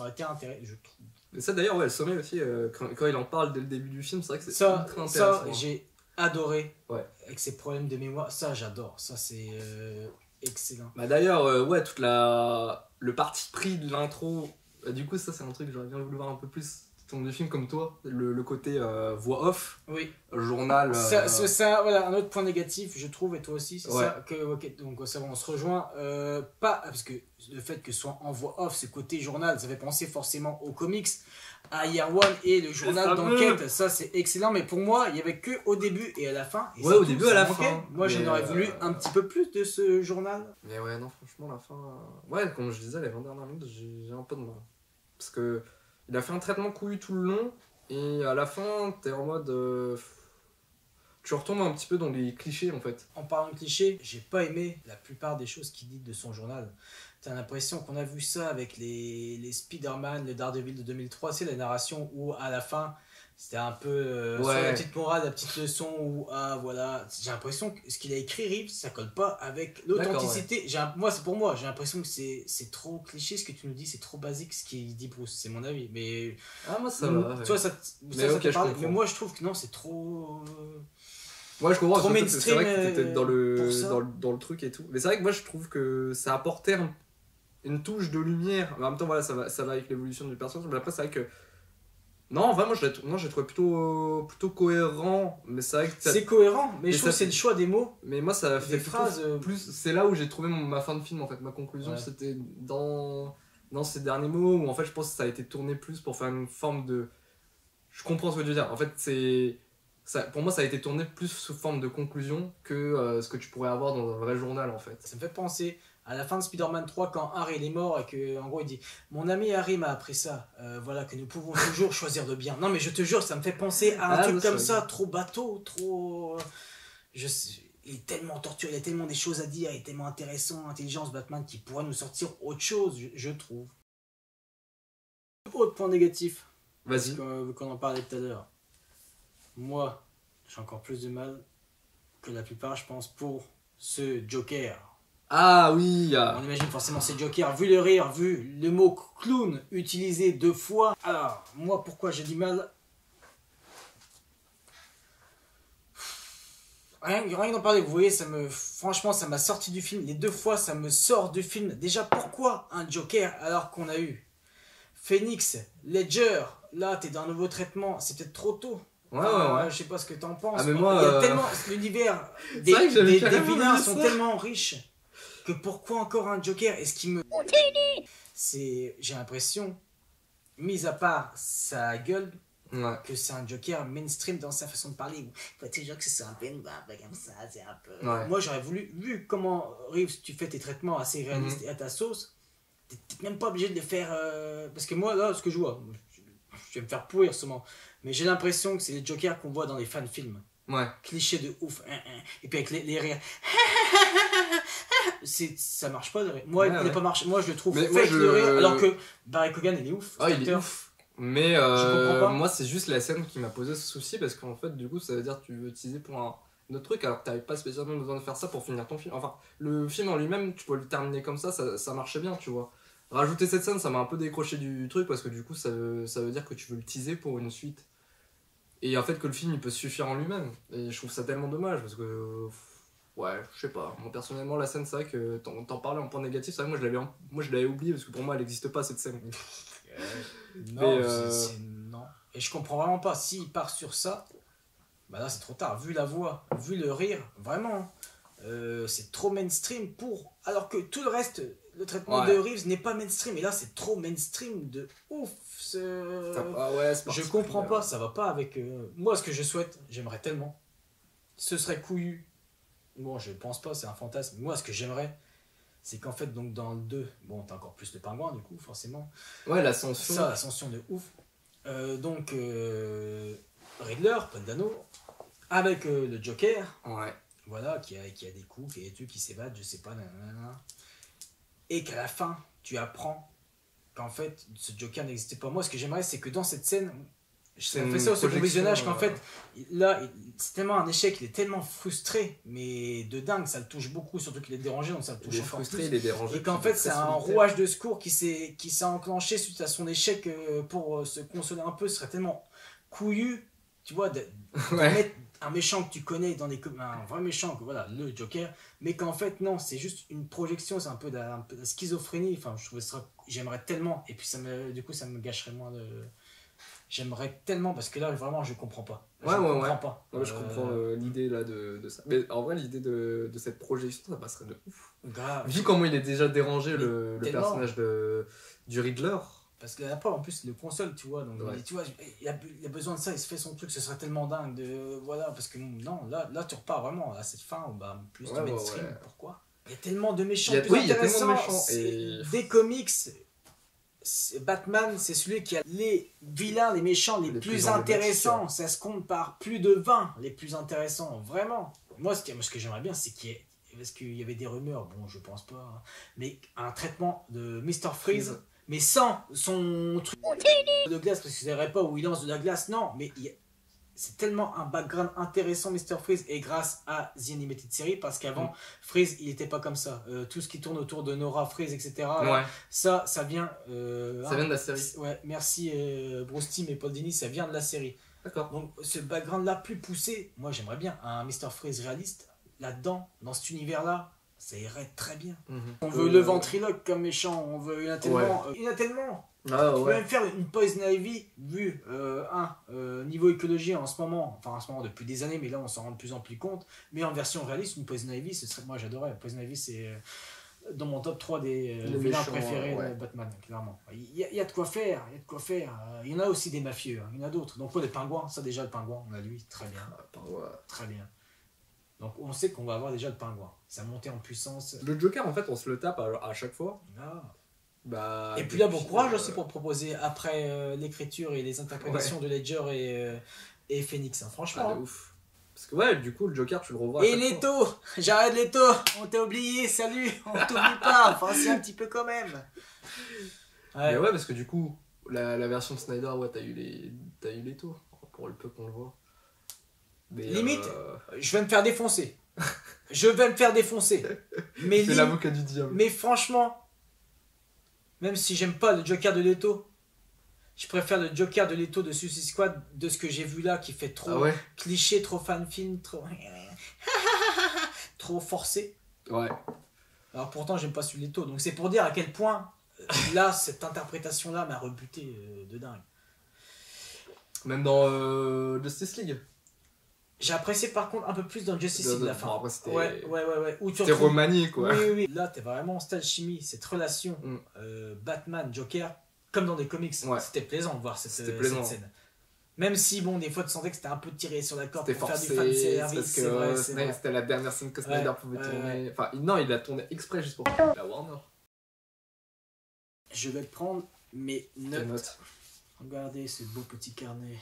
aurait été intéressant, je trouve. Et ça, d'ailleurs, le sommeil aussi, quand il en parle dès le début du film, c'est vrai que c'est ultra intéressant. Ça, j'ai adoré avec ses problèmes de mémoire, ça j'adore, ça c'est excellent. Bah d'ailleurs toute le parti pris de l'intro, du coup ça c'est un truc que j'aurais bien voulu voir un peu plus du film comme toi, le côté voix off, journal. Ça voilà, un autre point négatif je trouve, et toi aussi, c'est ça que donc ça on se rejoint, pas parce que le fait que ce soit en voix off, ce côté journal, ça fait penser forcément aux comics, à Year One et le journal d'enquête, ça c'est excellent, mais pour moi il y avait que au début et à la fin. Et au début à la fin. Moi j'en aurais voulu un petit peu plus de ce journal. Mais non, franchement la fin, comme je disais, les 20 dernières minutes j'ai un peu de mal, parce que il a fait un traitement couillu tout le long, et à la fin t'es en mode tu retombes un petit peu dans les clichés en fait. En parlant de clichés, j'ai pas aimé la plupart des choses qu'il dit de son journal. T'as l'impression qu'on a vu ça avec les Spider-Man, le Daredevil de 2003, c'est la narration où à la fin c'était un peu sur la petite morale, la petite leçon où voilà, j'ai l'impression que ce qu'il a écrit Reeves, ça colle pas avec l'authenticité. Pour moi, j'ai l'impression que c'est trop cliché ce que tu nous dis, c'est trop basique ce qu'il dit Bruce, c'est mon avis. Mais moi ça va. Tu vois, ça te parle, mais moi je trouve que non, c'est trop Ouais, je comprends. Trop mainstream. C'est vrai que t'étais dans le truc et tout. Mais c'est vrai que moi, je trouve que ça apportait une touche de lumière. Mais en même temps, voilà, ça va avec l'évolution du personnage. Mais après, c'est vrai que. Non, vraiment, je l'ai trouvé plutôt cohérent. Mais c'est vrai que. C'est cohérent, mais je trouve que c'est le choix des mots. Mais moi, ça fait phrases. Plus, c'est là où j'ai trouvé ma fin de film, en fait. Ma conclusion, c'était dans ces derniers mots où, en fait, je pense que ça a été tourné plus pour faire une forme de. Je comprends ce que tu veux dire. En fait, pour moi, ça a été tourné plus sous forme de conclusion que ce que tu pourrais avoir dans un vrai journal, en fait. Ça me fait penser à la fin de Spider-Man 3 quand Harry il est mort et que en gros il dit mon ami Harry m'a appris ça, voilà que nous pouvons toujours choisir de bien. Non mais je te jure, ça me fait penser à un truc comme ça, trop bateau, trop. Il est tellement torturé, il y a tellement des choses à dire, il est tellement intéressant, intelligent ce Batman qui pourrait nous sortir autre chose, je trouve. Autre point négatif. Vas-y. Vu qu'on en parlait tout à l'heure. Moi, j'ai encore plus de mal que la plupart, je pense, pour ce Joker. Ah oui. On imagine forcément ces Jokers, vu le rire, vu le mot clown utilisé 2 fois. Alors, moi, pourquoi j'ai du mal? Rien que d'en parler, vous voyez, franchement, ça m'a sorti du film. Les 2 fois, ça me sort du film. Déjà, pourquoi un Joker alors qu'on a eu Phoenix, Ledger? Là, t'es dans un nouveau traitement, c'est peut-être trop tôt. Ouais. Je sais pas ce que t'en penses. Ah, mais moi, il y a tellement. L'univers des vilains sont tellement riches que pourquoi encore un Joker? Est-ce qu'il me. J'ai l'impression, mis à part sa gueule, que c'est un Joker mainstream dans sa façon de parler. Il faut toujours que ce soit un peu comme ça, c'est un peu. Ouais. Moi, j'aurais voulu, vu comment Reeves, tu fais tes traitements assez réalistes et à ta sauce, t'es même pas obligé de les faire. Parce que moi, là, ce que je vois, je vais me faire pourrir sûrement, mais j'ai l'impression que c'est les Jokers qu'on voit dans les fan-films. Ouais. Cliché de ouf. Et puis avec les rires. Ça marche pas de rire. Moi, il pas marché. Moi, je le trouve fake le rire, alors que Barry Keoghan, il est ouf. Ah, il est ouf. Mais moi, c'est juste la scène qui m'a posé ce souci parce qu'en fait, du coup, ça veut dire que tu veux utiliser pour un autre truc alors que t'avais pas spécialement besoin de faire ça pour finir ton film. Enfin, le film en lui-même, tu peux le terminer comme ça marchait bien, tu vois. Rajouter cette scène, ça m'a un peu décroché du truc parce que du coup, ça veut dire que tu veux le teaser pour une suite. Et en fait, que le film il peut suffire en lui-même. Et je trouve ça tellement dommage parce que. Ouais, je sais pas. Moi, personnellement, la scène, c'est vrai que t'en parlais en point négatif. C'est vrai que moi, je l'avais oublié parce que pour moi, elle n'existe pas cette scène. Non, non. Et je comprends vraiment pas. S'il part sur ça, bah là, c'est trop tard. Vu la voix, vu le rire, vraiment, c'est trop mainstream pour. Alors que tout le reste, le traitement de Reeves n'est pas mainstream. Et là, c'est trop mainstream de ouf. Je comprends pas. Ça va pas avec. Moi, ce que je souhaite, j'aimerais tellement. Ce serait couillu. Bon, je pense pas, c'est un fantasme. Moi, ce que j'aimerais, c'est qu'en fait, donc dans le 2, bon, t'as encore plus le pingouin, du coup, forcément. Ouais, l'ascension. Ça, l'ascension de ouf. Riddler, Pandano, avec le Joker. Ouais. Voilà, qui a des coups, qui s'évadent, je sais pas, nanana. Et qu'à la fin, tu apprends qu'en fait, ce Joker n'existait pas. Moi, ce que j'aimerais, c'est que dans cette scène. On fait ça au second visionnage qu'en fait, là, c'est tellement un échec, il est tellement frustré, mais de dingue, ça le touche beaucoup, surtout qu'il est dérangé, donc ça le touche encore plus. Il est dérangé. Et qu'en fait, c'est un rouage de secours qui s'est enclenché suite à son échec pour se consoler un peu. Ce serait tellement couillu, tu vois, de mettre un méchant que tu connais dans un vrai méchant, voilà, le Joker, mais qu'en fait, non, c'est juste une projection, c'est un peu de la schizophrénie. Enfin, je trouve ça, j'aimerais tellement, et puis du coup, ça me gâcherait moins de. J'aimerais tellement parce que là vraiment je comprends pas. Je comprends l'idée là de ça. Mais en vrai l'idée de cette projection ça passerait de ouf. Grave. Vu comment il est déjà dérangé le personnage du Riddler. Parce que là en plus le console tu vois donc tu vois il a besoin de ça, il se fait son truc, ce serait tellement dingue de voilà parce que non là tu repars vraiment à cette fin plus de mainstream. Pourquoi il y a tellement de méchants plus intéressants. Des comics. Batman, c'est celui qui a les vilains, les méchants les plus intéressants. Ça se compte par plus de 20 les plus intéressants, vraiment. Moi, ce que j'aimerais bien, c'est parce qu'il y avait des rumeurs, bon, je pense pas, hein, mais un traitement de Mr. Freeze, mais sans son truc de glace, parce que je ne savais pas où il lance de la glace, non, mais c'est tellement un background intéressant Mr. Freeze et grâce à The Animated Series parce qu'avant Freeze il était pas comme ça, tout ce qui tourne autour de Nora Freeze etc ça vient ça vient de la série merci Bruce Timm et Paul Dini, ça vient de la série D'accord. Donc ce background-là plus poussé, moi j'aimerais bien un Mr. Freeze réaliste, là-dedans, dans cet univers-là, ça irait très bien. On veut le ventriloque comme méchant, on veut inattentement. Ah, on peut même faire une Poison Ivy, vu niveau écologie en ce moment, depuis des années, mais là on s'en rend de plus en plus compte, mais en version réaliste, une Poison Ivy, moi j'adorais. Poison Ivy, c'est dans mon top 3 des vilains préférés de Batman, clairement. Il y a de quoi faire, il y en a aussi des mafieux, il y en a d'autres. Donc les pingouins, ça déjà le pingouin, on a lui, très bien. Très bien. Donc on sait qu'on va avoir déjà le pingouin. Ça monté en puissance. Le Joker, en fait, on se le tape à chaque fois. Et puis là, bon courage aussi pour proposer après l'écriture et les interprétations de Ledger et Phoenix, hein, franchement. Ouf. Parce que du coup, le Joker, tu le revois. Et Leto, j'arrête Leto, on t'a oublié, salut, on t'oublie pas, enfin c'est un petit peu quand même. Mais parce que du coup, la version de Snyder, t'as eu Leto, pour le peu qu'on le voit. Mais limite, je vais me faire défoncer. Mais c'est l'avocat du diable. Mais franchement, même si j'aime pas le Joker de Leto, je préfère le Joker de Leto de Suicide Squad, de ce que j'ai vu là, qui fait trop cliché, trop fan-film, trop forcé. Ouais. Alors pourtant, j'aime pas celui de Leto. Donc c'est pour dire à quel point, là, cette interprétation-là m'a rebuté de dingue. Même dans Justice League. J'ai apprécié par contre un peu plus dans Justice League la fin. Après, c'était... Ouais. C'était remanié, quoi. Oui. Là, t'es vraiment en style chimie, cette relation Batman-Joker, comme dans des comics. C'était plaisant de voir cette scène. Même si, bon, des fois, tu sentais que c'était un peu tiré sur la corde pour forcé, faire du fanservice. C'est vrai. C'était la dernière scène que Snyder pouvait tourner. Enfin, non, il l'a tourné exprès juste pour la Warner. Je vais prendre mes notes. Regardez ce beau petit carnet.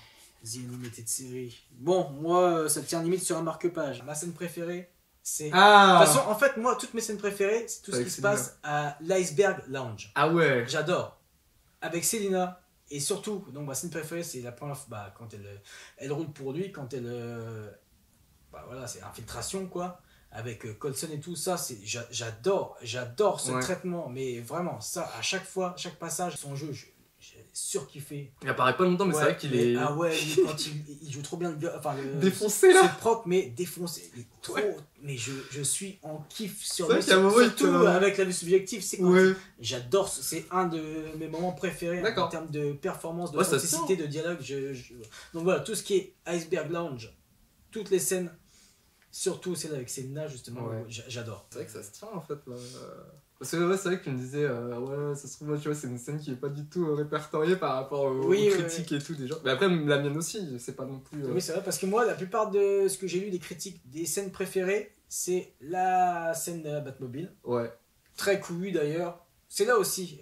The Animated Series. Bon, moi, ça tient limite sur un marque-page. Ma scène préférée, c'est... De toute façon, en fait, moi, toutes mes scènes préférées, c'est tout ce qui se passe à l'Iceberg Lounge. Ah ouais. J'adore. Avec Selina. Et surtout, donc ma scène préférée, c'est la première fois, quand elle roule pour lui, quand elle... c'est infiltration, quoi. Avec Coulson et tout ça, j'adore ce traitement. Mais vraiment, ça, à chaque fois, chaque passage, son jeu... J'ai surkiffé. Il apparaît pas longtemps, mais c'est vrai qu'il est. Ah ouais, quand il joue trop bien le. Défoncé là. C'est propre, mais défoncé. Il est trop. Mais je suis en kiff sur lui. Surtout avec la vue subjective, c'est quand j'adore. C'est un de mes moments préférés en termes de performance, de simplicité, de dialogue. Donc voilà, tout ce qui est Iceberg Lounge, toutes les scènes, surtout celle avec Selina, justement, j'adore. C'est vrai que ça se tient en fait là. Parce que c'est vrai que tu me disais, ça se trouve, tu vois, c'est une scène qui est pas du tout répertoriée par rapport aux critiques et tout des gens. Mais après, la mienne aussi, c'est pas non plus. Oui, c'est vrai, parce que moi, la plupart de ce que j'ai lu des critiques des scènes préférées, c'est la scène de la Batmobile. Ouais. Très cool d'ailleurs. C'est là aussi.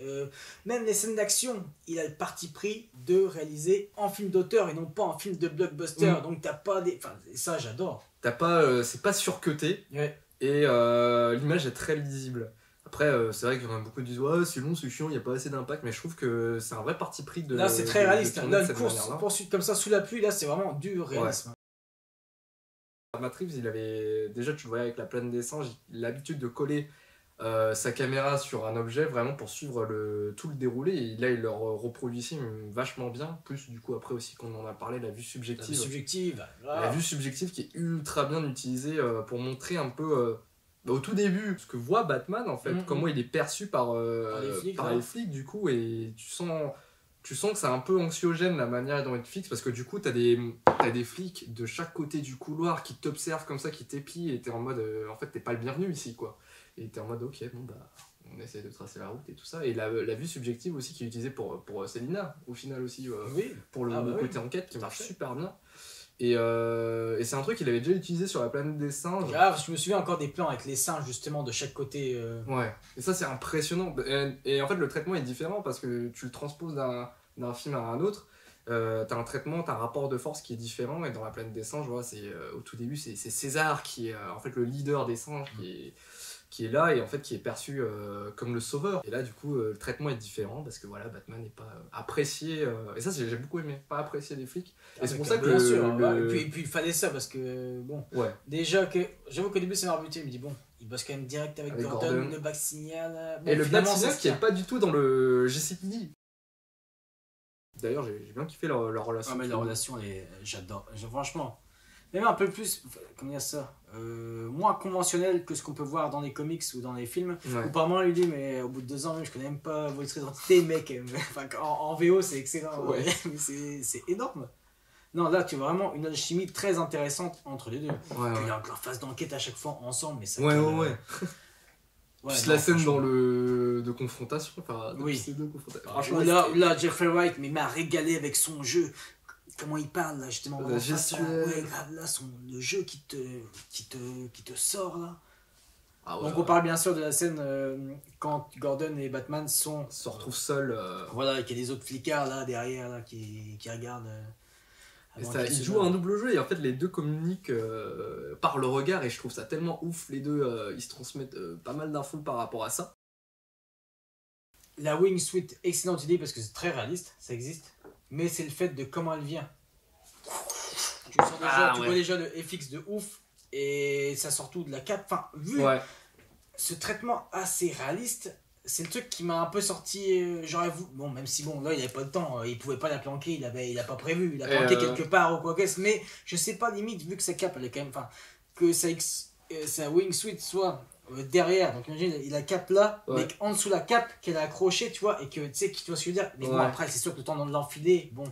Même les scènes d'action, il a le parti pris de réaliser en film d'auteur et non pas en film de blockbuster. Donc t'as pas des. Enfin, ça, j'adore. T'as pas. C'est pas surcuté. Et l'image est très lisible. Après, c'est vrai qu'il y en a beaucoup qui disent c'est long, c'est chiant, il n'y a pas assez d'impact, mais je trouve que c'est un vrai parti pris de. Là, c'est très réaliste. Là, une course-poursuite comme ça sous la pluie, là, c'est vraiment du réalisme. Matt Reeves, il avait. Déjà, tu le voyais avec La Planète des Singes, l'habitude de coller sa caméra sur un objet vraiment pour suivre tout le déroulé, et là, il le reproduit ici vachement bien. Plus, du coup, après aussi, qu'on en a parlé, la vue subjective. La vue subjective qui est ultra bien utilisée pour montrer un peu. Au tout début, ce que voit Batman en fait, comment il est perçu par les flics du coup, et tu sens que c'est un peu anxiogène la manière dont il te fixe, parce que du coup t'as des flics de chaque côté du couloir qui t'observent comme ça, qui t'épient, et t'es en mode en fait t'es pas le bienvenu ici quoi, et t'es en mode ok bon bah on essaie de tracer la route et tout ça, et la vue subjective aussi qui est utilisée pour Selina au final aussi, pour le côté enquête qui marche super bien. Et c'est un truc qu'il avait déjà utilisé sur La Planète des Singes. Je me souviens encore des plans avec les singes justement de chaque côté. Ouais, et ça c'est impressionnant. Et en fait le traitement est différent parce que tu le transposes d'un film à un autre. T'as un traitement, t'as un rapport de force qui est différent. Et dans La Planète des Singes, au tout début, c'est César qui est en fait le leader des singes qui est là et en fait qui est perçu comme le sauveur. Et là du coup le traitement est différent parce que voilà, Batman n'est pas apprécié, et ça j'ai beaucoup aimé, pas apprécié des flics. Et c'est pour ça que bien sûr, et puis il fallait ça parce que bon, déjà que j'avoue qu'au début ça m'a rebuté, il me dit bon, il bosse quand même direct avec Gordon, le back signal. Et le back signal qui est pas du tout dans le GCPD. D'ailleurs, j'ai bien kiffé leur relation. Ah, mais leur relation, j'adore. Franchement, même un peu plus, comment dire ça, moins conventionnel que ce qu'on peut voir dans les comics ou dans les films. Ouais. Où par moment, lui dit, mais au bout de 2 ans, je connais même pas votre identité, mec. Enfin, en VO, c'est excellent. Ouais. C'est énorme. Non, là, tu as vraiment une alchimie très intéressante entre les deux. Ouais, puis leur phase d'enquête à chaque fois ensemble, mais ça. Ouais. Puis la scène de confrontation, enfin, de confrontation. Là, Jeffrey Wright m'a régalé avec son jeu. Comment il parle là, justement. La gestion. Ouais, là, le jeu qui te sort là. Ah ouais, donc on parle bien sûr de la scène quand Gordon et Batman se retrouvent seuls. Voilà, qu'il y a les autres flicards là derrière là, qui regardent. Ils jouent un double jeu et en fait les deux communiquent par le regard et je trouve ça tellement ouf, les deux ils se transmettent pas mal d'infos par rapport à ça. La wingsuit, excellente idée parce que c'est très réaliste, ça existe, mais c'est le fait de comment elle vient. Tu vois déjà le FX de ouf et ça sort tout de la cape, enfin vu ce traitement assez réaliste. C'est le truc qui m'a un peu sorti, bon, même si bon, là il avait pas le temps, il pouvait pas la planquer, il a pas prévu, il a planqué quelque part ou quoi que ce, mais je sais pas, limite, vu que sa cape, elle est quand même, enfin, que sa wingsuit soit derrière, donc imagine, il a la cape là, mais en dessous la cape qu'elle a accrochée, tu vois, et que tu sais, tu vois ce que je veux dire, mais bon, après, c'est sûr que le temps de l'enfiler, bon,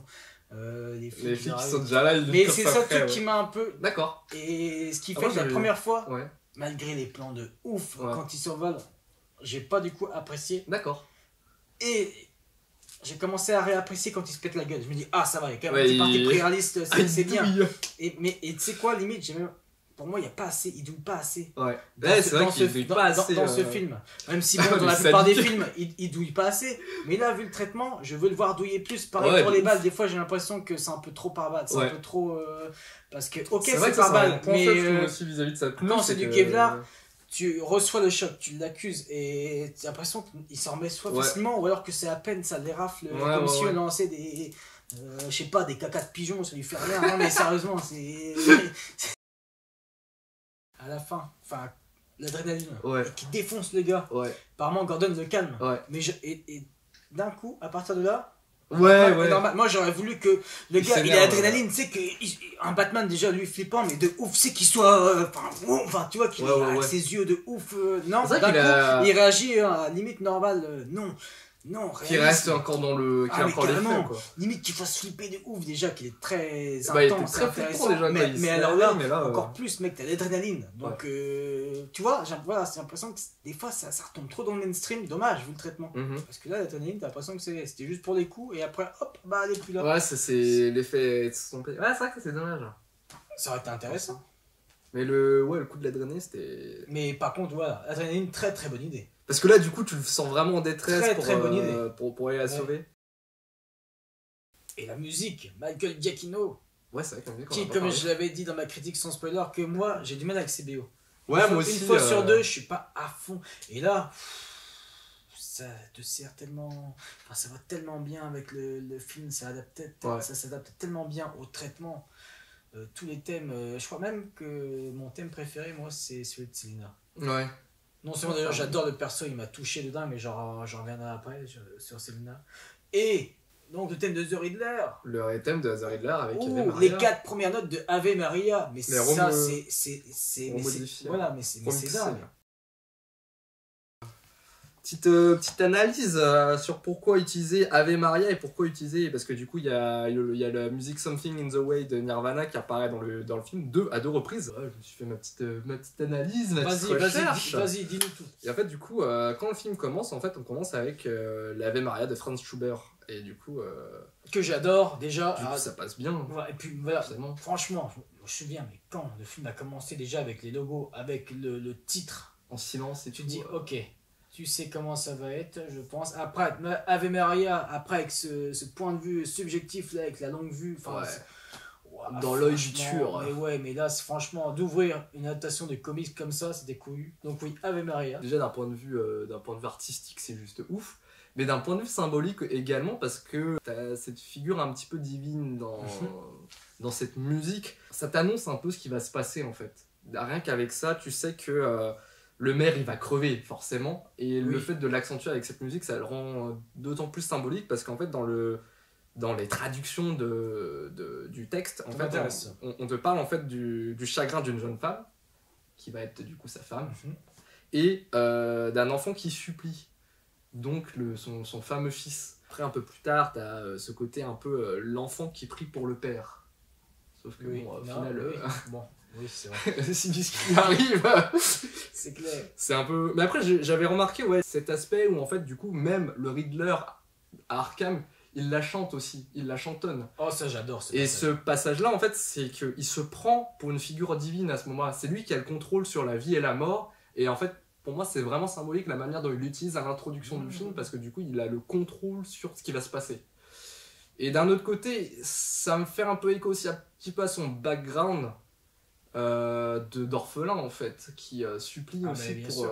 les flics sont déjà là, mais c'est ça le truc qui m'a un peu. D'accord. Et ce qui fait que la première fois, malgré les plans de ouf, quand il s'envole, j'ai pas du coup apprécié. D'accord. Et j'ai commencé à réapprécier quand il se pète la gueule. Je me dis, ah ça va, il y a quand même une partie réaliste, c'est bien. Et tu sais quoi, limite, pour moi, il n'y a pas assez, il douille pas assez. Ouais, c'est vrai qu'il douille pas assez. Dans ce film. Même si bon, dans la plupart des films, il douille pas assez. Mais là, vu le traitement, je veux le voir douiller plus. Pareil pour les balles, des fois j'ai l'impression que c'est un peu trop par balle. C'est un peu trop. Parce que, ok, c'est par balle. Mais aussi vis-à-vis de ça. Non, c'est du Kevlar. Tu reçois le choc, tu l'accuses et tu as l'impression qu'il s'en remet soit facilement ou alors que c'est à peine ça dérafle comme si on lançait des je sais pas, des caca de pigeons, ça lui fait rien. Non mais sérieusement, c'est à la fin, enfin l'adrénaline qui défonce le gars. Apparemment Gordon le calme. Mais et d'un coup, à partir de là, normal. Moi j'aurais voulu que le gars il a l'adrénaline, tu sais qu'un Batman déjà lui flippant mais de ouf, c'est qu'il soit enfin tu vois qu'il a ses yeux de ouf non, d'un coup il réagit à limite normal non, qui reste encore dans le qui encore les faits, quoi. Limite qu'il fasse flipper de ouf déjà, qu'il est très intense, très intéressant déjà, mais alors là encore plus mec, t'as l'adrénaline donc tu vois, j'ai l'impression que des fois ça retombe trop dans le mainstream, dommage vu le traitement parce que là l'adrénaline t'as l'impression que c'était juste pour les coups et après hop bah elle est plus là. C'est l'effet c'est vrai que c'est dommage, ça aurait été intéressant mais le coup de l'adrénaline c'était, mais par contre voilà, l'adrénaline très très bonne idée. Parce que là, du coup, tu le sens vraiment en détresse pour aller la sauver. Et la musique, Michael Giacchino. Ouais, c'est vrai que la musique, qui, comme je l'avais dit dans ma critique sans spoiler, que moi, j'ai du mal avec ces BO. Ouais, moi aussi. Une fois sur deux, je suis pas à fond. Et là, ça te sert tellement. Enfin, ça va tellement bien avec le film, ça s'adapte tellement bien au traitement. Tous les thèmes. Je crois même que mon thème préféré, moi, c'est celui de Selina. Ouais. Non seulement d'ailleurs j'adore le perso, il m'a touché dedans, mais j'en reviendrai après sur Selina. Et donc le thème de The Riddler. Le thème de The Riddler avec Ave Maria. Les 4 premières notes de Ave Maria. Mais ça c'est voilà, mais c'est dingue. Petite analyse sur pourquoi utiliser Ave Maria et pourquoi utiliser, parce que du coup il y a la musique Something in the Way de Nirvana qui apparaît dans le film à deux reprises. Je me suis fait ma petite analyse, ma petite recherche. Vas-y, dis-nous tout. Et en fait du coup quand le film commence, on commence avec l'Ave Maria de Franz Schubert et du coup que j'adore déjà. Du coup, ça passe bien. Et puis voilà, franchement, je me souviens, mais quand le film a commencé déjà avec les logos, avec le titre en silence et tu dis ok. Tu sais comment ça va être, je pense. Après, Ave Maria, après avec ce point de vue subjectif là, avec la longue vue, dans l'œil du tueur. Mais là, franchement, d'ouvrir une adaptation de comics comme ça, c'est des couilles. Donc oui, Ave Maria. Déjà d'un point de vue artistique, c'est juste ouf. Mais d'un point de vue symbolique également, parce que t'as cette figure un petit peu divine dans cette musique. Ça t'annonce un peu ce qui va se passer en fait. Rien qu'avec ça, tu sais que le maire il va crever forcément, et le fait de l'accentuer avec cette musique, ça le rend d'autant plus symbolique parce qu'en fait dans dans les traductions du texte, en fait, on te parle en fait du chagrin d'une jeune femme, qui va être du coup sa femme, et d'un enfant qui supplie, donc son fameux fils. Après, un peu plus tard, tu as ce côté un peu l'enfant qui prie pour le père. Sauf que bon, au final... Bon, oui, c'est vrai. Si ce qui arrive, c'est clair. C'est un peu... Mais après, j'avais remarqué cet aspect où en fait, du coup, même le Riddler à Arkham, il la chante aussi, il la chantonne. Oh, ça j'adore. Et ce passage-là, en fait, c'est qu'il se prend pour une figure divine à ce moment-là. C'est lui qui a le contrôle sur la vie et la mort. Et en fait, pour moi, c'est vraiment symbolique la manière dont il l'utilise à l'introduction du film, parce que du coup, il a le contrôle sur ce qui va se passer. Et d'un autre côté, ça me fait un peu écho aussi un petit peu à son background d'orphelin, en fait, qui supplie aussi pour...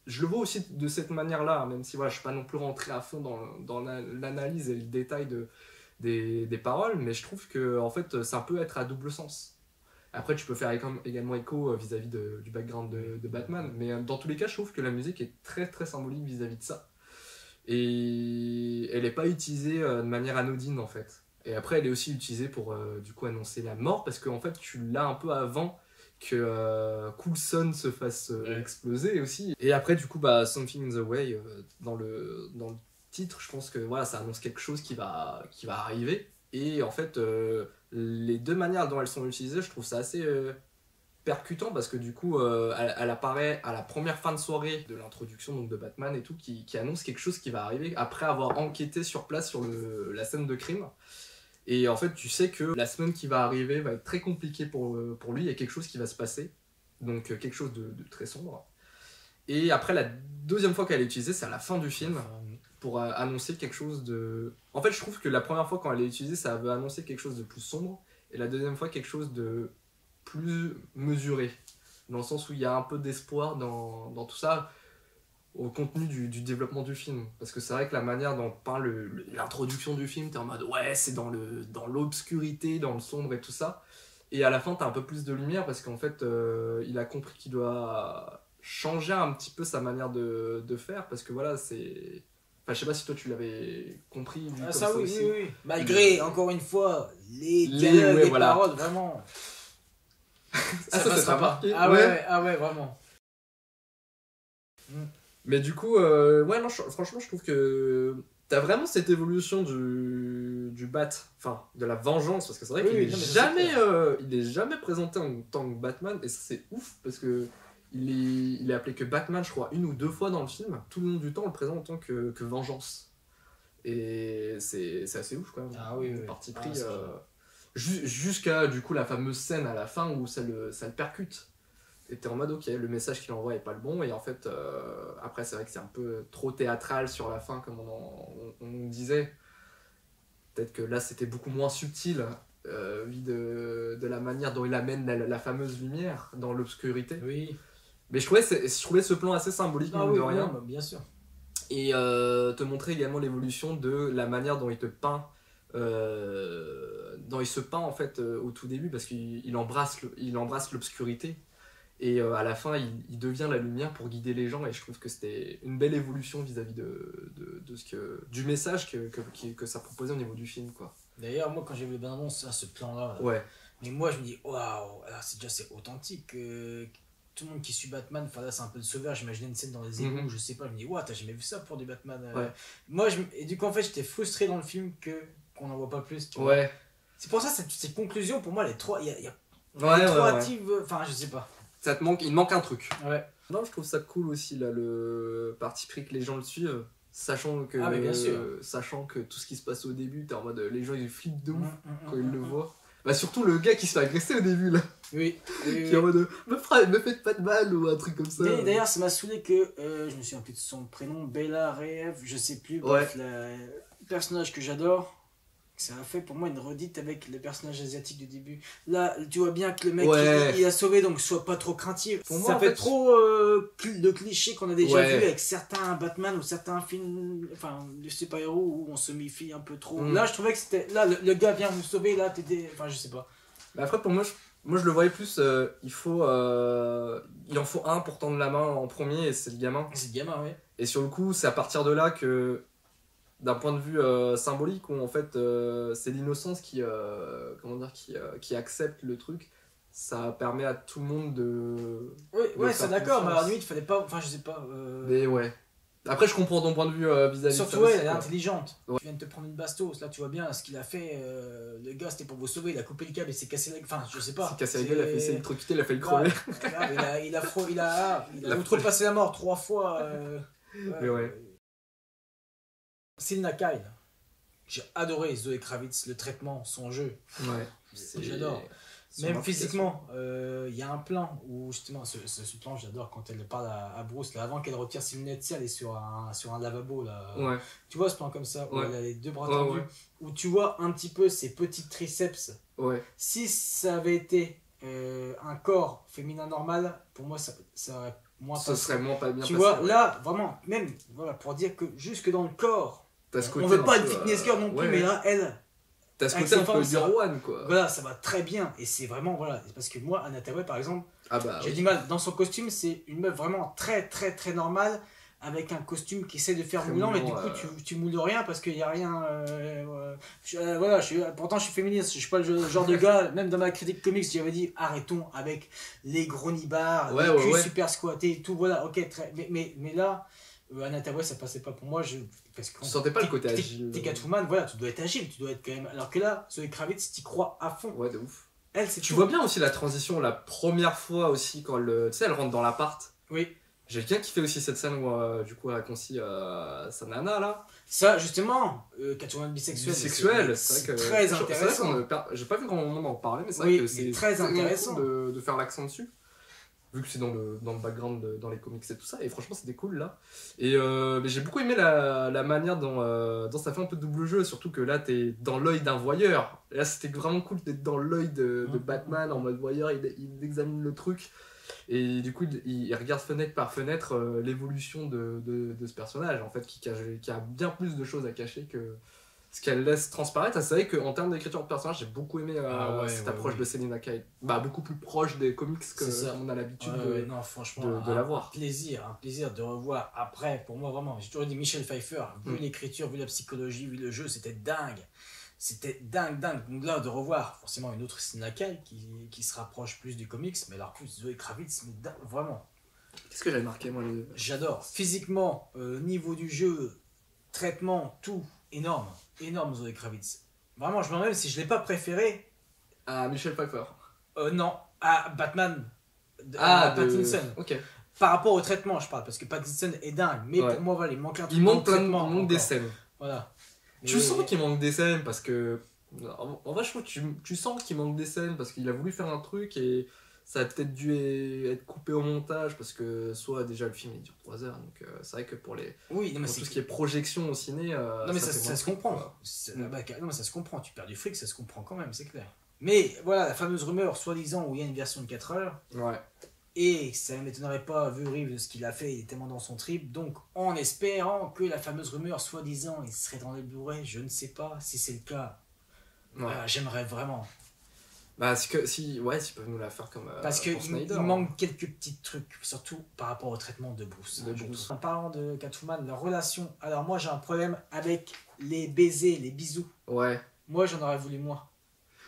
je le vois aussi de cette manière-là, même si voilà, je ne suis pas non plus rentré à fond dans l'analyse et le détail des paroles, mais je trouve que en fait, ça peut être à double sens. Après, tu peux faire également écho vis-à-vis du background de Batman, mais dans tous les cas, je trouve que la musique est très très symbolique vis-à-vis de ça. Et elle n'est pas utilisée de manière anodine, en fait. Et après, elle est aussi utilisée pour du coup annoncer la mort, parce qu'en fait, tu l'as un peu avant que Coulson se fasse exploser aussi. Et après, du coup, Something in the Way, dans le titre, je pense que voilà, ça annonce quelque chose qui va arriver. Et en fait, les deux manières dont elles sont utilisées, je trouve ça assez percutant, parce que du coup, elle apparaît à la première fin de soirée de l'introduction donc, de Batman et tout, qui annonce quelque chose qui va arriver après avoir enquêté sur place sur la scène de crime. Et en fait, tu sais que la semaine qui va arriver va être très compliquée pour lui, il y a quelque chose qui va se passer, donc quelque chose de très sombre. Et après, la deuxième fois qu'elle est utilisée, c'est à la fin du film, pour annoncer quelque chose de... En fait, je trouve que la première fois quand elle est utilisée, ça veut annoncer quelque chose de plus sombre, et la deuxième fois, quelque chose de plus mesuré, dans le sens où il y a un peu d'espoir dans tout ça, au contenu du développement du film. Parce que c'est vrai que la manière dont on parle l'introduction du film, t'es en mode ouais, c'est dans l'obscurité, dans le sombre et tout ça. Et à la fin, t'as un peu plus de lumière parce qu'en fait, il a compris qu'il doit changer un petit peu sa manière de faire. Parce que voilà, c'est... Enfin, je sais pas si toi tu l'avais compris. Ah, ça, oui, aussi. Oui. Malgré, encore une fois, les dialogues, les paroles, vraiment. ça passera pas. Ah ouais, vraiment. Mais du coup, franchement, je trouve que t'as vraiment cette évolution du Bat, enfin, de la vengeance, parce que c'est vrai qu'il est jamais présenté en tant que Batman, et ça c'est ouf, parce que il est appelé que Batman, je crois, 1 ou 2 fois dans le film. Tout le long du temps, on le présente en tant que vengeance. Et c'est assez ouf, quand même. Ah oui, parti pris. Jusqu'à, du coup, la fameuse scène à la fin où ça le percute. Et t'es en mode, ok, le message qu'il envoie est pas le bon. Et en fait, après, c'est vrai que c'est un peu trop théâtral sur la fin, comme on disait. Peut-être que là, c'était beaucoup moins subtil, vu de la manière dont il amène la fameuse lumière dans l'obscurité. Oui. Mais je trouvais ce plan assez symbolique, de rien. Non, bien sûr. Et te montrer également l'évolution de la manière dont il te peint, dont il se peint en fait au tout début, parce qu'il embrasse l'obscurité. Et à la fin, il devient la lumière pour guider les gens, et je trouve que c'était une belle évolution vis-à-vis du message que ça proposait au niveau du film, quoi. D'ailleurs, moi, quand j'ai vu le bande-annonce, ce plan-là, mais moi, je me dis, waouh, c'est authentique. Tout le monde qui suit Batman, là, c'est un peu de sauveur. J'imaginais une scène dans les égouts, je sais pas. Je me dis, waouh, t'as jamais vu ça pour du Batman. Moi, et du coup, en fait, j'étais frustré dans le film qu'on n'en voit pas plus. Tu vois. C'est pour ça, cette conclusion, pour moi, elle est trop. Il y a trop hâtive. Enfin, je sais pas. Il manque un truc. Non, je trouve ça cool aussi, là, le parti pris que les gens le suivent, sachant que tout ce qui se passe au début, t'es en mode, les gens ils flippent de ouf quand ils le voient. Surtout le gars qui se fait agresser au début, là. Oui. Qui est en mode, me faites pas de mal, ou un truc comme ça. Et d'ailleurs, ça m'a saoulé que, je me souviens plus de son prénom, Bella Reev, je sais plus, bref, le personnage que j'adore. Ça a fait pour moi une redite avec les personnages asiatiques du début. Là, tu vois bien que le mec il a sauvé, donc sois pas trop craintif. Pour moi, ça fait trop de clichés qu'on a déjà vu avec certains Batman ou certains films de super-héros où on se méfie un peu trop. Là, je trouvais que c'était. Là, le gars vient vous sauver, là, t'étais. Enfin, je sais pas. Mais après, pour moi, je le voyais plus. Il en faut un pour tendre la main en premier, et c'est le gamin. C'est le gamin, ouais. Et sur le coup, c'est à partir de là que. d'un point de vue symbolique où en fait c'est l'innocence qui accepte le truc. Ça permet à tout le monde de. Ouais, c'est d'accord, mais à la limite, il fallait pas. Enfin, je sais pas. Mais ouais. Après, je comprends ton point de vue vis-à-vis surtout, de ça. Surtout, elle est intelligente. Ouais. Tu viens de te prendre une bastos, là, tu vois bien ce qu'il a fait. Le gars, c'était pour vous sauver, il a coupé le câble et s'est cassé la gueule. Enfin, je sais pas. Il s'est cassé la gueule, il a fait s'électrocuter, il a fait le crever. Il a outrepassé la mort 3 fois. Mais ouais. Selina Kyle. J'ai adoré Zoé Kravitz, le traitement, son jeu. Ouais. J'adore. Même physiquement, il y a un plan où justement, ce plan j'adore quand elle parle à Bruce, là, avant qu'elle retire ses lunettes, elle est sur un lavabo là. Ouais. Tu vois ce plan comme ça, où ouais. elle a les 2 bras tendus, où tu vois un petit peu ses petits triceps. Ouais. Si ça avait été un corps féminin normal, pour moi ça aurait moins ça serait moins pas bien tu vois, là, vraiment, même voilà, pour dire que jusque dans le corps, on veut pas une fitness girl non plus, mais là, elle... T'as ce côté un peu du Rowan, quoi. Voilà, ça va très bien. Et c'est vraiment, voilà. Parce que moi, Anna Thaoué, par exemple, j'ai du mal. Dans son costume, c'est une meuf vraiment très, très, très normale, avec un costume qui essaie de faire moulant, mais du coup, tu moules rien parce qu'il n'y a rien. Voilà, pourtant, je suis féministe. Je suis pas le genre de gars, même dans ma critique comics, j'avais dit arrêtons avec les gros nibards, les culs super squattés, tout. Voilà, ok, très. Mais là, Anna Thaoué, ça passait pas pour moi. Parce que tu sentais pas le côté agile. T'es Catwoman, voilà, tu dois être agile, tu dois être quand même. Alors que là, Zoé Kravitz, t'y crois à fond. Ouais, de ouf. Elle, c'est tu vois bien aussi la transition, la première fois aussi, quand tu sais, elle rentre dans l'appart. Oui. J'ai quelqu'un qui fait aussi cette scène où, du coup, elle réconcilie sa nana, là. Ça, justement, Catwoman bisexuelle. C'est très intéressant. J'ai pas vu grand monde en parler, mais c'est vrai que c'est très intéressant de faire l'accent dessus. Vu que c'est dans le background, dans les comics et tout ça, et franchement c'était cool là. Et mais j'ai beaucoup aimé la manière dont ça fait un peu de double jeu, surtout que là t'es dans l'œil d'un voyeur. Et là c'était vraiment cool d'être dans l'œil de Batman en mode voyeur, il examine le truc. Et du coup il regarde fenêtre par fenêtre l'évolution de ce personnage, en fait, qui a bien plus de choses à cacher que ce qu'elle laisse transparaître. C'est vrai qu'en termes d'écriture de personnage, j'ai beaucoup aimé cette approche de Selina Kyle. beaucoup plus proche des comics qu'on a l'habitude de la voir. Un plaisir de revoir. Après, pour moi, vraiment, j'ai toujours dit Michel Pfeiffer, vu l'écriture, vu la psychologie, vu le jeu, c'était dingue. C'était dingue. Donc là, de revoir forcément une autre Selina Kyle qui se rapproche plus du comics, mais alors plus Zoé Kravitz, mais vraiment. Qu'est-ce que j'avais marqué, moi J'adore. Physiquement, niveau du jeu, traitement, tout, énorme Zoé Kravitz. Vraiment, je me demande même si je l'ai pas préféré à Michel Pfeiffer. Non, à Batman. Pattinson. Ok. Par rapport au traitement, je parle, parce que Pattinson est dingue, mais pour moi, voilà, il manque un truc. Il manque des scènes. Voilà. Tu sens qu'il manque des scènes parce que. En vrai, je trouve que tu sens qu'il manque des scènes parce qu'il a voulu faire un truc et ça a peut-être dû être coupé au montage parce que soit déjà le film il dure 3 heures, donc c'est vrai que pour tout ce qui est projection au ciné, non mais ça se comprend. Non mais ça se comprend, tu perds du fric, ça se comprend quand même, c'est clair. Mais voilà, la fameuse rumeur soi-disant où il y a une version de 4 heures. Ouais. Et ça ne m'étonnerait pas, vu Reeves ce qu'il a fait, il est tellement dans son trip. Donc en espérant que la fameuse rumeur soi-disant il serait dans les Blu-ray, je ne sais pas si c'est le cas. J'aimerais vraiment. Si ils peuvent nous la faire comme parce qu'il manque quelques petits trucs, surtout par rapport au traitement de Bruce. En parlant de Catwoman, leur relation. Alors moi j'ai un problème avec les baisers, les bisous. Ouais. Moi j'en aurais voulu moins.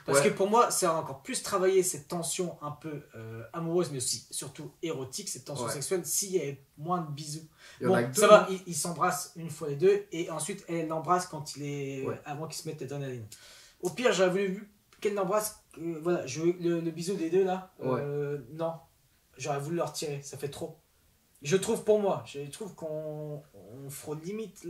Parce que pour moi, ça a encore plus travaillé cette tension un peu amoureuse, mais aussi surtout érotique, cette tension sexuelle, s'il y avait moins de bisous. Ça va, ils s'embrassent une fois les deux, et ensuite elle l'embrasse quand il est avant qu'ils se mettent l'adrénaline. Au pire, j'aurais voulu qu'elle l'embrasse. Voilà, le bisou des deux là. Non, j'aurais voulu le retirer, ça fait trop. Je trouve qu'on fraude limite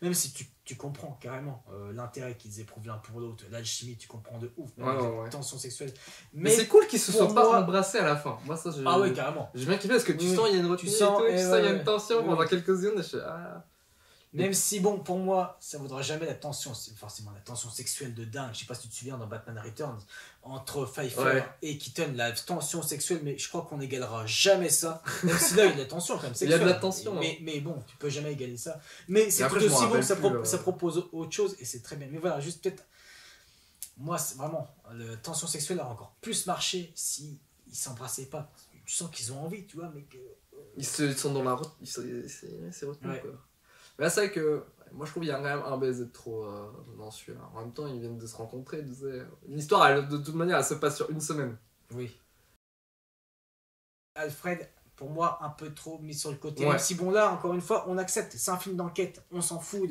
même si tu comprends carrément l'intérêt qu'ils éprouvent l'un pour l'autre, l'alchimie, tu comprends de ouf, même la tension sexuelle. Mais c'est cool qu'ils se soient pas embrassés à la fin. Moi, ça, carrément. J'ai bien kiffé parce que tu sens il y a une retenue, tu sens il y a une tension pendant quelques secondes. Même si, bon, pour moi, ça ne vaudra jamais la tension, c'est forcément la tension sexuelle de dingue. Je sais pas si tu te souviens dans Batman Returns, entre Pfeiffer et Keaton, la tension sexuelle, mais je crois qu'on n'égalera jamais ça. Même si là, il y a de la tension quand même sexuelle. Il y a de la tension. Mais bon, tu peux jamais égaler ça. Mais c'est tout aussi bon que ça propose autre chose et c'est très bien. Mais voilà, juste peut-être. Moi, c'est vraiment. La tension sexuelle a encore plus marché s'ils ne s'embrassaient pas. Tu sens qu'ils ont envie, tu vois, mais que. Ils sont dans la. C'est retenu, quoi. Là, c'est vrai que Moi, je trouve qu'il y a quand même un baiser de trop dans celui-là. En même temps, ils viennent de se rencontrer. L'histoire, de toute manière, elle se passe sur une semaine. Oui. Alfred, pour moi, un peu trop mis sur le côté. Même si, bon, là, encore une fois, on accepte. C'est un film d'enquête. On s'en fout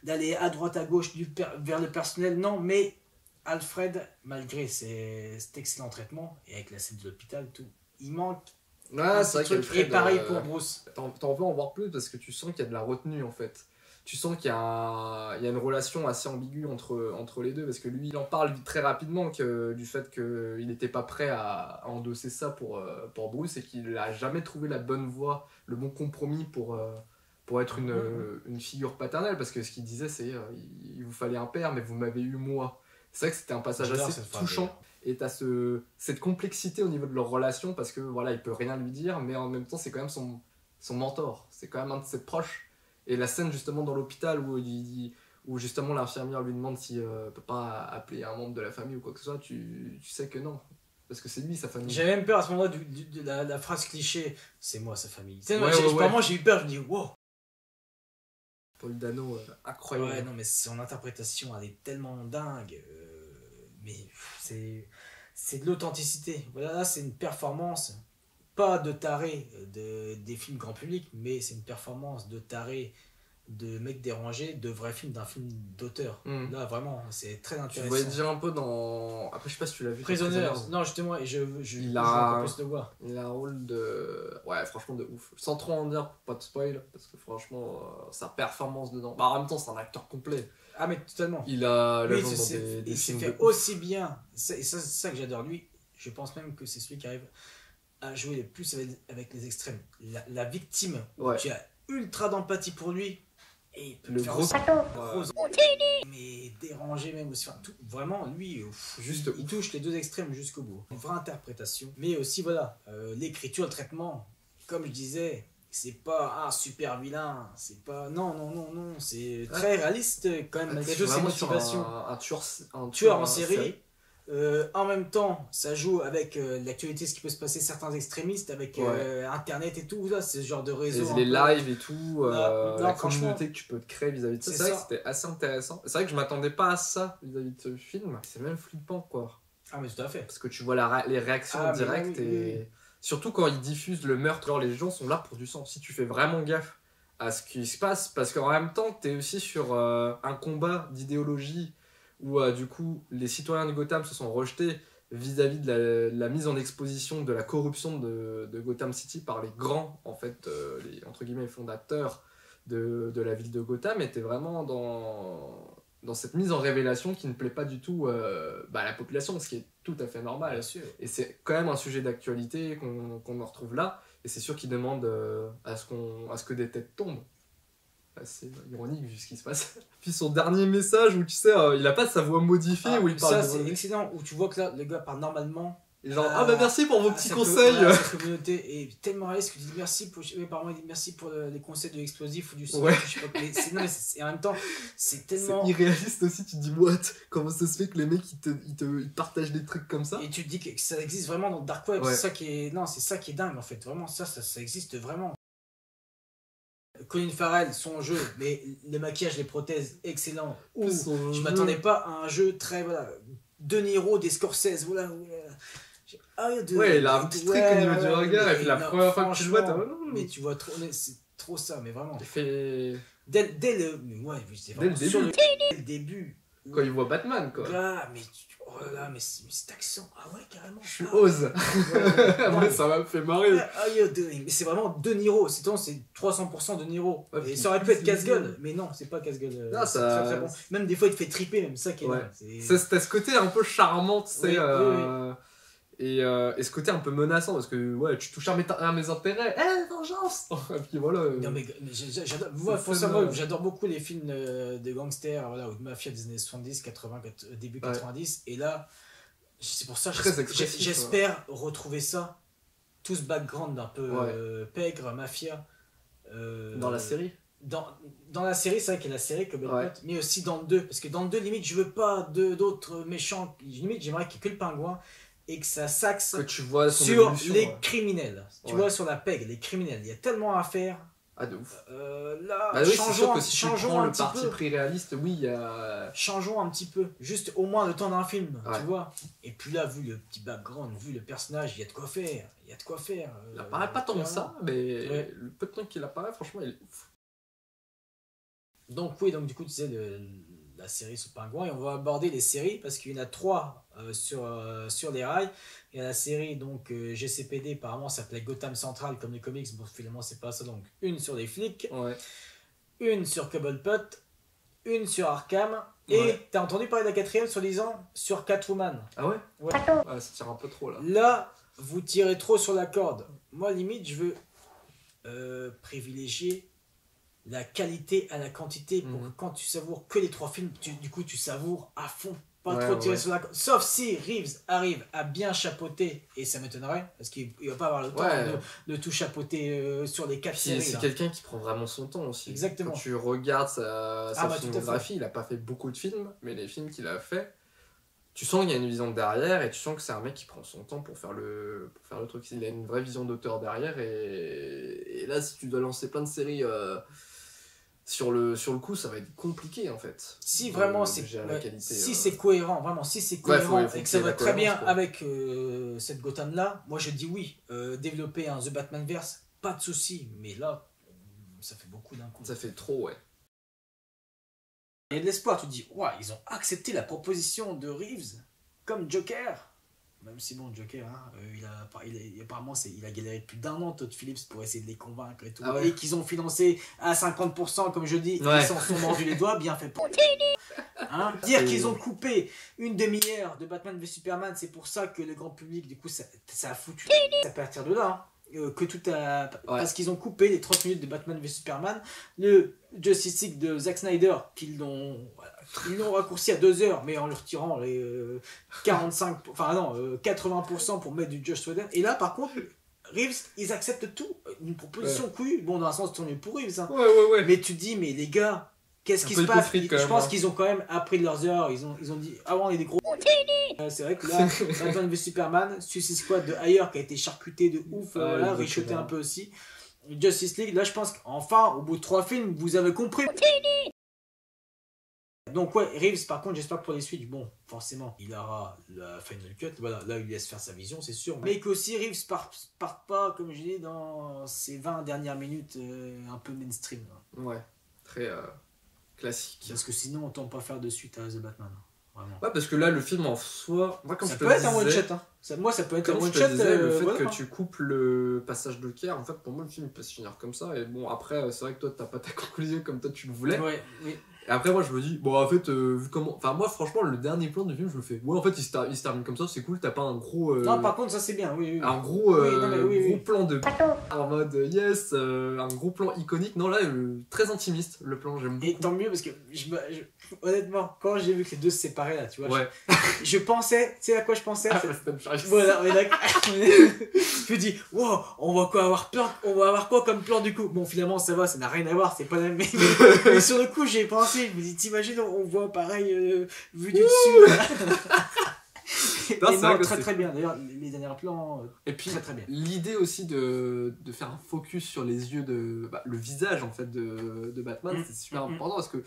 d'aller à droite, à gauche, vers le personnel. Non, mais Alfred, malgré cet excellent traitement, et avec la scène de l'hôpital, tout, il manque. C'est vrai et pareil pour Bruce. T'en veux en voir plus parce que tu sens qu'il y a de la retenue en fait. Tu sens qu'il y a une relation assez ambiguë entre les deux parce que lui il en parle très rapidement du fait qu'il n'était pas prêt à endosser ça pour Bruce et qu'il n'a jamais trouvé la bonne voie, le bon compromis pour être une figure paternelle parce que ce qu'il disait c'est il vous fallait un père mais vous m'avez eu moi. C'est vrai que c'était un passage assez touchant. Et t'as cette complexité au niveau de leur relation parce que voilà, il peut rien lui dire, mais en même temps, c'est quand même son mentor, c'est quand même un de ses proches. Et la scène justement dans l'hôpital où justement l'infirmière lui demande s'il peut pas appeler un membre de la famille ou quoi que ce soit, tu sais que non. Parce que c'est lui, sa famille. J'avais même peur à ce moment-là de la phrase cliché, c'est moi, sa famille. Vraiment, j'ai eu peur, je me dis wow. Paul Dano, incroyable. Ouais, non, mais son interprétation, elle est tellement dingue. Mais c'est de l'authenticité. Voilà, là, c'est une performance, pas de taré des films grand public, mais c'est une performance de taré, de mec dérangé, de vrai film, d'un film d'auteur. Là, vraiment, c'est très intéressant. Tu voyais déjà un peu dans... Après, je sais pas si tu l'as vu. Prisoners. Non, justement, il a un rôle de... Ouais, franchement, de ouf. Sans trop en dire, pas de spoil, parce que franchement, sa performance dedans... Bah, en même temps, c'est un acteur complet. Ah mais totalement. Il a lui, il s'est fait aussi bien. C'est ça que j'adore. Lui, je pense même que c'est celui qui arrive à jouer le plus avec les extrêmes. La victime, tu as ultra d'empathie pour lui. Et il peut le faire gros mais dérangé même aussi. Enfin, tout, vraiment, lui, il touche les deux extrêmes jusqu'au bout. Une vraie interprétation. Mais aussi, voilà, l'écriture, le traitement, comme je disais... C'est pas un super vilain, c'est pas... Non, c'est très réaliste quand même, malgré toutes ses motivations. Un tueur en série. En même temps, ça joue avec l'actualité, ce qui peut se passer, certains extrémistes, avec Internet et tout, là, c'est ce genre de réseau. Les lives et tout, la communauté que tu peux te créer vis-à-vis de ça. C'est vrai que c'était assez intéressant. C'est vrai que je m'attendais pas à ça vis-à-vis de ce film. C'est même flippant, quoi. Ah, mais tout à fait. Parce que tu vois les réactions directes et... Surtout quand ils diffusent le meurtre, genre les gens sont là pour du sang. Si tu fais vraiment gaffe à ce qui se passe, parce qu'en même temps, t'es aussi sur un combat d'idéologie où du coup les citoyens de Gotham se sont rejetés vis-à-vis de la mise en exposition de la corruption de Gotham City par les grands, en fait, les entre guillemets fondateurs de la ville de Gotham, et t'es vraiment dans cette mise en révélation qui ne plaît pas du tout à la population, ce qui est tout à fait normal. Bien sûr. Et c'est quand même un sujet d'actualité qu'on en retrouve là, et c'est sûr qu'il demande à ce que des têtes tombent. C'est ironique vu ce qui se passe. Puis son dernier message où tu sais, il a pas sa voix modifiée où il parle. Ça c'est excellent, où tu vois que là le gars parle normalement. Et genre, merci pour vos petits conseils. Cette communauté est tellement réaliste que tu dis merci pour, apparemment il dit merci pour les conseils de l'explosif ou du son. Ouais. Je sais pas, mais en même temps, c'est tellement. C'est irréaliste aussi, tu te dis, what? Comment ça se fait que les mecs ils partagent des trucs comme ça? Et tu te dis que ça existe vraiment dans le Dark Web, c'est ça qui est. Non, c'est ça qui est dingue en fait, vraiment, ça existe vraiment. Colin Farrell, son jeu, mais le maquillage, les prothèses, excellent. Je m'attendais pas à un jeu très. Voilà, De Niro, des Scorsese, voilà. Il a un petit truc au niveau du regard, et puis la première fois que tu le vois, t'as... Mais tu vois trop, c'est trop ça, mais vraiment. Il fait... Dès le début. Quand il voit Batman, quoi. Là, mais cet accent, ouais, carrément. Je ose. Ça m'a fait marrer. Mais c'est vraiment De Niro, c'est 300% De Niro. Et ça aurait pu être casse-gueule, mais non, c'est pas casse-gueule. Non, c'est très très bon. Même des fois, il te fait triper, même ça qui est dingue. C'est ce côté un peu charmant, tu sais. Et ce côté un peu menaçant parce que tu touches à mes intérêts, vengeance. Et puis voilà. Non mais j'adore beaucoup les films de gangsters, voilà, ou de mafia des années 70, 80, début 90, et là c'est pour ça j'espère retrouver ça, tout ce background d'un peu pègre, mafia dans la série. Dans la série, c'est vrai qu'il y a la série que mais aussi dans le 2, parce que dans le 2 limite je veux pas d'autres méchants, limite j'aimerais qu'il y ait que le pingouin et que ça s'axe que tu vois sur les criminels. Tu vois, sur la pègre, les criminels. Il y a tellement à faire Ah, de ouf. Là, bah oui, changeons, que si changeons le parti pris réaliste, oui, il y a... Changeons un petit peu, juste au moins le temps d'un film, tu vois. Et puis là, vu le petit background, vu le personnage, il y a de quoi faire. Il apparaît pas tant que ça, mais le peu de temps qu'il apparaît, franchement, il est ouf. Donc oui, donc du coup, tu sais, la série sur Pingouin, et on va aborder les séries, parce qu'il y en a 3 sur les rails. Il y a la série donc GCPD, apparemment ça s'appelait Gotham Central comme les comics, bon finalement c'est pas ça, donc une sur les flics, une sur Cobblepot, une sur Arkham, et t'as entendu parler de la 4ème soi-disant sur Catwoman. Ah ouais? Ouais, ça tire un peu trop là. Là, vous tirez trop sur la corde. Moi limite je veux privilégier la qualité à la quantité pour que quand tu savoures que les 3 films, du coup tu savoures à fond. Pas trop tirer sur la corde. Sauf si Reeves arrive à bien chapeauter, et ça m'étonnerait, parce qu'il va pas avoir le temps de tout chapeauter sur les 4 séries. C'est quelqu'un qui prend vraiment son temps aussi. Exactement. Quand tu regardes sa filmographie, il a pas fait beaucoup de films, mais les films qu'il a fait, tu sens qu'il y a une vision derrière, et tu sens que c'est un mec qui prend son temps pour faire le truc. Il a une vraie vision d'auteur derrière, et là, si tu dois lancer plein de séries... Sur le coup, ça va être compliqué en fait. Si vraiment c'est cohérent, vraiment, si c'est cohérent et que ça va très bien avec cette Gotham là, moi je dis oui. Développer un The Batmanverse, pas de souci, mais là, ça fait beaucoup d'un coup. Ça fait trop, ouais. Il y a de l'espoir, tu te dis, ouais, ils ont accepté la proposition de Reeves comme Joker. Même si bon, Joker, hein, apparemment il a galéré plus d'1 an, Todd Phillips, pour essayer de les convaincre et tout. Et qu'ils ont financé à 50%, comme je dis, ils s'en sont mordus les doigts, bien fait pour... Hein, dire qu'ils ont coupé une demi-heure de Batman v Superman, c'est pour ça que le grand public, du coup, ça a foutu à partir de là. Hein. Que tout a... Parce qu'ils ont coupé les 30 minutes de Batman v Superman, le Justice League de Zack Snyder, ils l'ont raccourci à 2 heures, mais en lui retirant les 80% pour mettre du Josh Whedon. Et là, par contre, Reeves, ils acceptent tout. Une proposition couille. Bon, dans un sens, tourné pour Reeves. Hein. Mais tu te dis, mais les gars, qu'est-ce qui se passe? Je pense qu'ils ont quand même appris de leurs erreurs. Ils ont dit, avant, on est des gros... c'est vrai que là, Batman v Superman, Suicide Squad de ailleurs qui a été charcuté de ouf, richoté un peu aussi. Justice League, là je pense qu'enfin, au bout de 3 films, vous avez compris. Donc ouais, Reeves par contre, j'espère que pour les suites, bon, forcément, il aura la Final Cut, voilà, là il laisse faire sa vision, c'est sûr. Mais qu'aussi Reeves parte pas, comme je dis, dans ces 20 dernières minutes un peu mainstream. Là. Ouais, très classique. Parce que sinon, on ne tente pas faire de suite à The Batman. Vraiment. Ouais, parce que là, le film en soi... Moi, ça peut être un one-shot. Hein. Moi, ça peut être un one-shot. Le fait que tu coupes le passage de Caire, en fait, pour moi, le film peut se finir comme ça. Et bon, après, c'est vrai que toi, t'as pas ta conclusion comme toi, tu le voulais. Ouais, oui. Et après, moi, je me dis, bon, en fait, vu comment... Enfin, moi, franchement, le dernier plan du film, je me fais... Ouais, en fait, il se termine comme ça, c'est cool, t'as pas un gros... Non, par contre, ça, c'est bien, oui. Un gros, gros plan de... En mode, yes, un gros plan iconique. Non, là, très intimiste, le plan, j'aime beaucoup. Et tant mieux, parce que, honnêtement, quand j'ai vu que les deux se séparaient, là, tu vois, ouais. je pensais... Tu sais à quoi je pensais? Voilà, je me dis, wow, on va avoir quoi comme plan, du coup? Bon, finalement, ça va, ça n'a rien à voir, c'est pas la même... Mais sur le coup, j'ai pensé, je me dis, t'imagines, on voit pareil, vu du dessus. Non, très bien, d'ailleurs, les derniers plans, et puis, très bien. L'idée aussi de faire un focus sur les yeux le visage, en fait, de Batman, c'est super important, parce que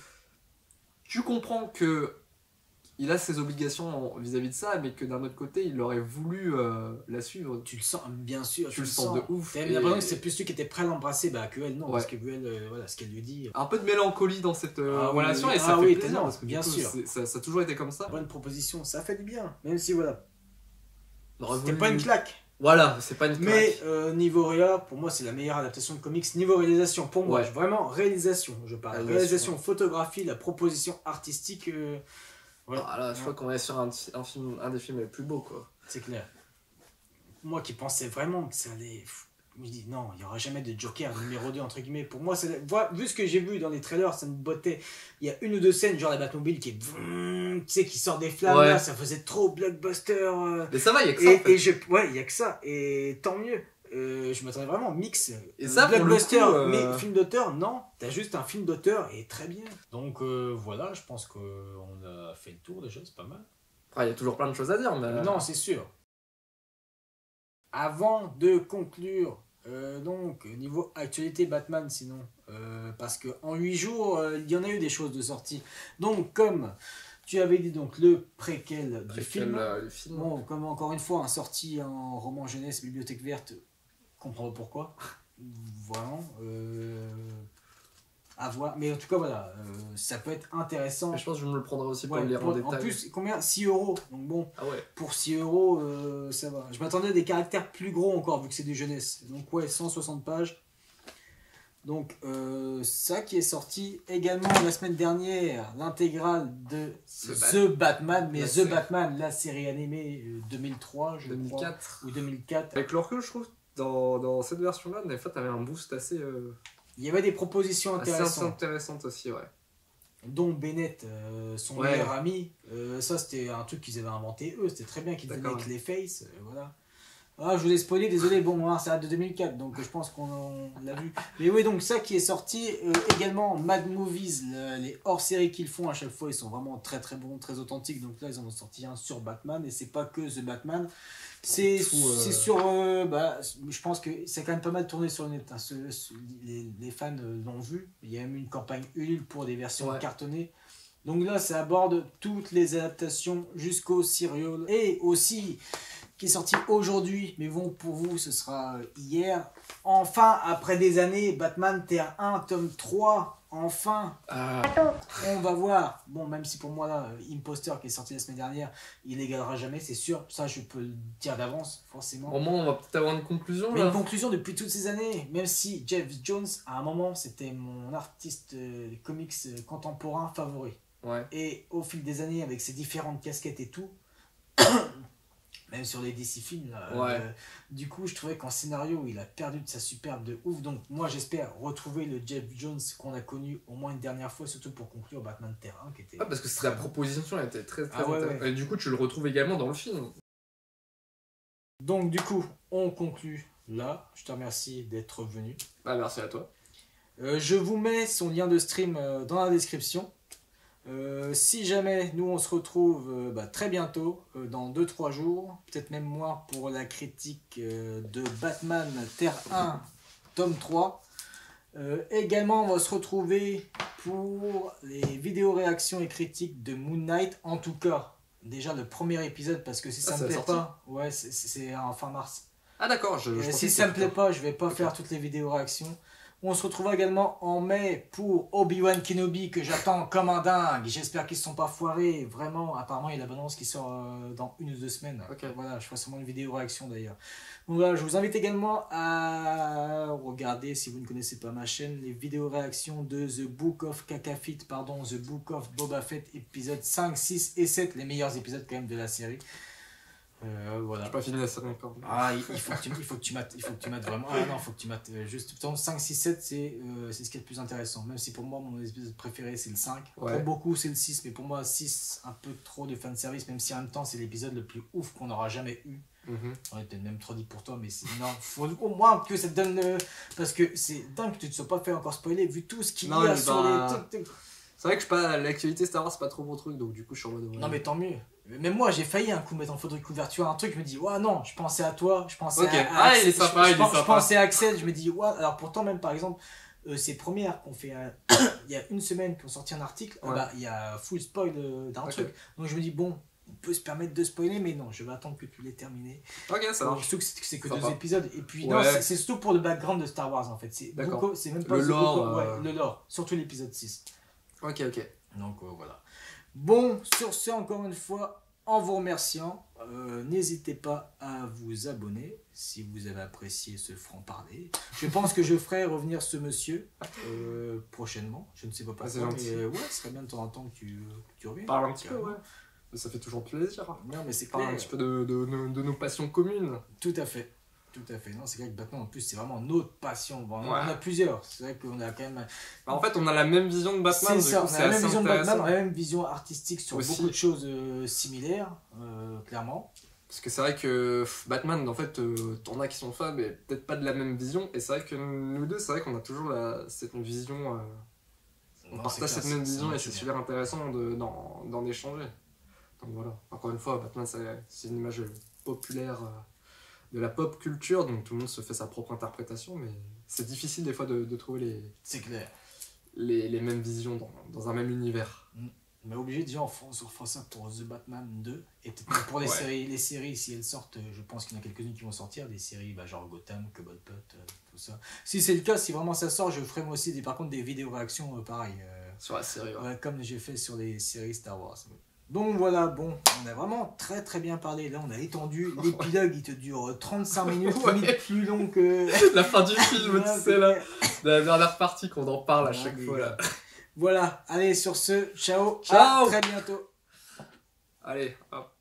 tu comprends que il a ses obligations vis-à-vis de ça, mais que d'un autre côté, il aurait voulu la suivre. Tu le sens, bien sûr. Tu le sens de ouf. T'as l'impression que c'est plus lui qui était prêt à l'embrasser que elle, non. Parce que elle, voilà, ce qu'elle lui dit. Un peu de mélancolie dans cette relation, et ça fait plaisir. Parce que bien sûr. Ça a toujours été comme ça. Bonne proposition, ça fait du bien. Même si, voilà. C'était pas une claque. Voilà, c'est pas une claque. Mais niveau réa, pour moi, c'est la meilleure adaptation de comics. Niveau réalisation, pour moi, vraiment réalisation. Je parle réalisation, photographie, la proposition artistique. Voilà. Ah là, je crois qu'on est sur un des films les plus beaux, quoi. C'est clair. Moi qui pensais vraiment que ça allait... Je me dis non, il n'y aura jamais de Joker numéro 2 entre guillemets. Pour moi, vu ce que j'ai vu dans les trailers, ça me bottait. Il y a 1 ou 2 scènes, genre la Batmobile qui est... Tu sais, qui sort des flammes, là, ça faisait trop blockbuster. Mais ça va, il y a que ça, en fait. Ouais, il y a que ça. Et tant mieux. Je m'attendais vraiment mix. Et ça, blockbuster, mais film d'auteur, non. T'as juste un film d'auteur et très bien. Donc voilà, je pense qu'on a fait le tour déjà, c'est pas mal. Il y a toujours plein de choses à dire, mais... Non, c'est sûr. Avant de conclure Donc, niveau actualité Batman, sinon, parce qu'en 8 jours, il y en a eu des choses de sortie. Donc, comme tu avais dit, donc le préquel du film. Bon, comme encore une fois, sorti en roman jeunesse, bibliothèque verte, comprends pas pourquoi. Vraiment. À voir. Mais en tout cas, voilà, ça peut être intéressant. Mais je pense que je me le prendrai aussi pour le lire en détail. En plus, combien 6 €. Donc bon, pour 6 €, ça va. Je m'attendais à des caractères plus gros encore, vu que c'est du jeunesse. Donc ouais, 160 pages. Donc ça qui est sorti également la semaine dernière, l'intégrale de The Batman, mais The Batman, la série animée 2003, je 2004. Crois, ou 2004. Avec le recul, je trouve, dans cette version-là, des fois, t'avais un boost assez... Il y avait des propositions intéressantes. Assez intéressantes aussi, ouais. Dont Bennett, son meilleur ami. Ça, c'était un truc qu'ils avaient inventé eux. C'était très bien qu'ils donnaient avec les faces. Voilà. Ah, je vous ai spoilé, désolé. Bon, ça date de 2004, donc je pense qu'on l'a vu. Mais oui, donc ça qui est sorti. Également, Mad Movies, les hors-séries qu'ils font à chaque fois, ils sont vraiment très très bons, très authentiques. Donc là, ils en ont sorti un sur Batman. Et c'est pas que The Batman. C'est sur... je pense que c'est quand même pas mal tourné sur le net. Hein. Les fans l'ont vu. Il y a même une campagne Ulule pour des versions cartonnées. Donc là, ça aborde toutes les adaptations jusqu'au serial. Et aussi, qui est sorti aujourd'hui, mais bon, pour vous, ce sera hier. Enfin, après des années, Batman Terre 1, tome 3. Enfin, on va voir. Bon, même si pour moi, là, Imposter qui est sorti la semaine dernière, il n'égalera jamais, c'est sûr. Ça, je peux le dire d'avance, forcément. Au moins, on va peut-être avoir une conclusion. Mais une conclusion depuis toutes ces années. Même si Jeff Jones, à un moment, c'était mon artiste comics contemporain favori. Ouais. Et au fil des années, avec ses différentes casquettes et tout, même sur les DC films, là, du coup, je trouvais qu'en scénario, il a perdu de sa superbe de ouf. Donc, moi, j'espère retrouver le Jeff Jones qu'on a connu au moins une dernière fois, surtout pour conclure Batman Terre 1, qui était... parce que la proposition elle était très intéressante. Et du coup, tu le retrouves également dans le film. Donc, du coup, on conclut là. Je te remercie d'être venu. Merci à toi. Je vous mets son lien de stream dans la description. Si jamais nous on se retrouve très bientôt, dans 2-3 jours, peut-être même moins pour la critique de Batman Terre 1 tome 3. Également on va se retrouver pour les vidéos réactions et critiques de Moon Knight, en tout cas déjà le premier épisode, parce que si ça me plaît pas, c'est en fin mars. Ah d'accord, si ça me plaît pas, je vais pas faire toutes les vidéos réactions. On se retrouve également en mai pour Obi-Wan Kenobi, que j'attends comme un dingue. J'espère qu'ils ne se sont pas foirés. Vraiment, apparemment, il y a la bande-annonce qui sort dans 1 ou 2 semaines. Voilà, je ferai sûrement une vidéo réaction d'ailleurs. Donc voilà, je vous invite également à regarder, si vous ne connaissez pas ma chaîne, les vidéos réactions de The Book of The Book of Boba Fett, épisodes 5, 6 et 7, les meilleurs épisodes quand même de la série. Voilà. J'ai pas fini la série encore. Il faut que tu mates vraiment. Ah non, il faut que tu mates juste. 5, 6, 7, c'est ce qui est le plus intéressant. Même si pour moi, mon épisode préféré, c'est le 5. Pour beaucoup, c'est le 6. Mais pour moi, 6, un peu trop de fanservice. Même si en même temps, c'est l'épisode le plus ouf qu'on aura jamais eu. On est peut-être même trop dit pour toi, mais non, faut au moins que ça te donne parce que c'est dingue que tu te sois pas fait encore spoiler, vu tout ce qu'il y a sur les... C'est vrai que l'actualité Star Wars, c'est pas trop mon truc, donc du coup, je suis en mode... Non, mais tant mieux. Même moi, j'ai failli un coup mettre en photo de couverture un truc, je me dis, ouais, non, je pensais à toi, je pensais à Axel, il est sympa, je pensais à Axel, je me dis, ouais, alors pourtant, même par exemple, ces premières qu'on fait, il y a une semaine qu'on sorti un article, il y a full spoil d'un truc, donc je me dis, bon, on peut se permettre de spoiler, mais non, je vais attendre que tu l'aies terminé. Ça marche. Surtout que c'est que 2 épisodes, et puis non, c'est surtout pour le background de Star Wars en fait, c'est même pas le lore, le lore, surtout l'épisode 6. Ok. Donc voilà. Bon, sur ce, encore une fois, en vous remerciant, n'hésitez pas à vous abonner si vous avez apprécié ce franc-parler. Je pense que je ferai revenir ce monsieur prochainement. Je ne sais pas c'est quand, gentil. mais ce serait bien de temps en temps que tu reviennes. Parle un petit peu, ça fait toujours plaisir. Non, mais c'est clair. Parle un petit peu de nos passions communes. Tout à fait. Non, c'est vrai que Batman, en plus, c'est vraiment notre passion. Bon, on en a plusieurs. C'est vrai qu'on a quand même... En fait, on a la même vision de Batman. C'est ça, on a la même vision de Batman, on a la même vision artistique sur beaucoup de choses similaires, clairement. Parce que c'est vrai que Batman, en fait, t'en as qui sont fans, mais peut-être pas de la même vision. Et c'est vrai que nous deux, c'est vrai qu'on a toujours cette vision... on partage cette même vision et c'est super intéressant d'en échanger. Donc voilà, encore une fois, Batman, c'est une image populaire... la pop culture, donc tout le monde se fait sa propre interprétation, mais c'est difficile des fois de trouver c'est clair. les mêmes visions dans un même univers. Mais obligé déjà on fera ça pour The Batman 2 et peut-être pour les séries si elles sortent, je pense qu'il y en a quelques-unes qui vont sortir, des séries genre Gotham, Cobblepot, tout ça. Si c'est le cas, si vraiment ça sort, je ferai moi aussi par contre des vidéos réactions pareil. Sur la série, comme j'ai fait sur les séries Star Wars. Donc voilà, bon, on a vraiment très très bien parlé. Là, on a étendu. L'épilogue, il te dure 35 minutes, limite plus long que. La fin du film, tu sais, là. La dernière partie qu'on en parle à chaque fois, là. Voilà, allez, sur ce, ciao. Ciao. À très bientôt. Allez, hop.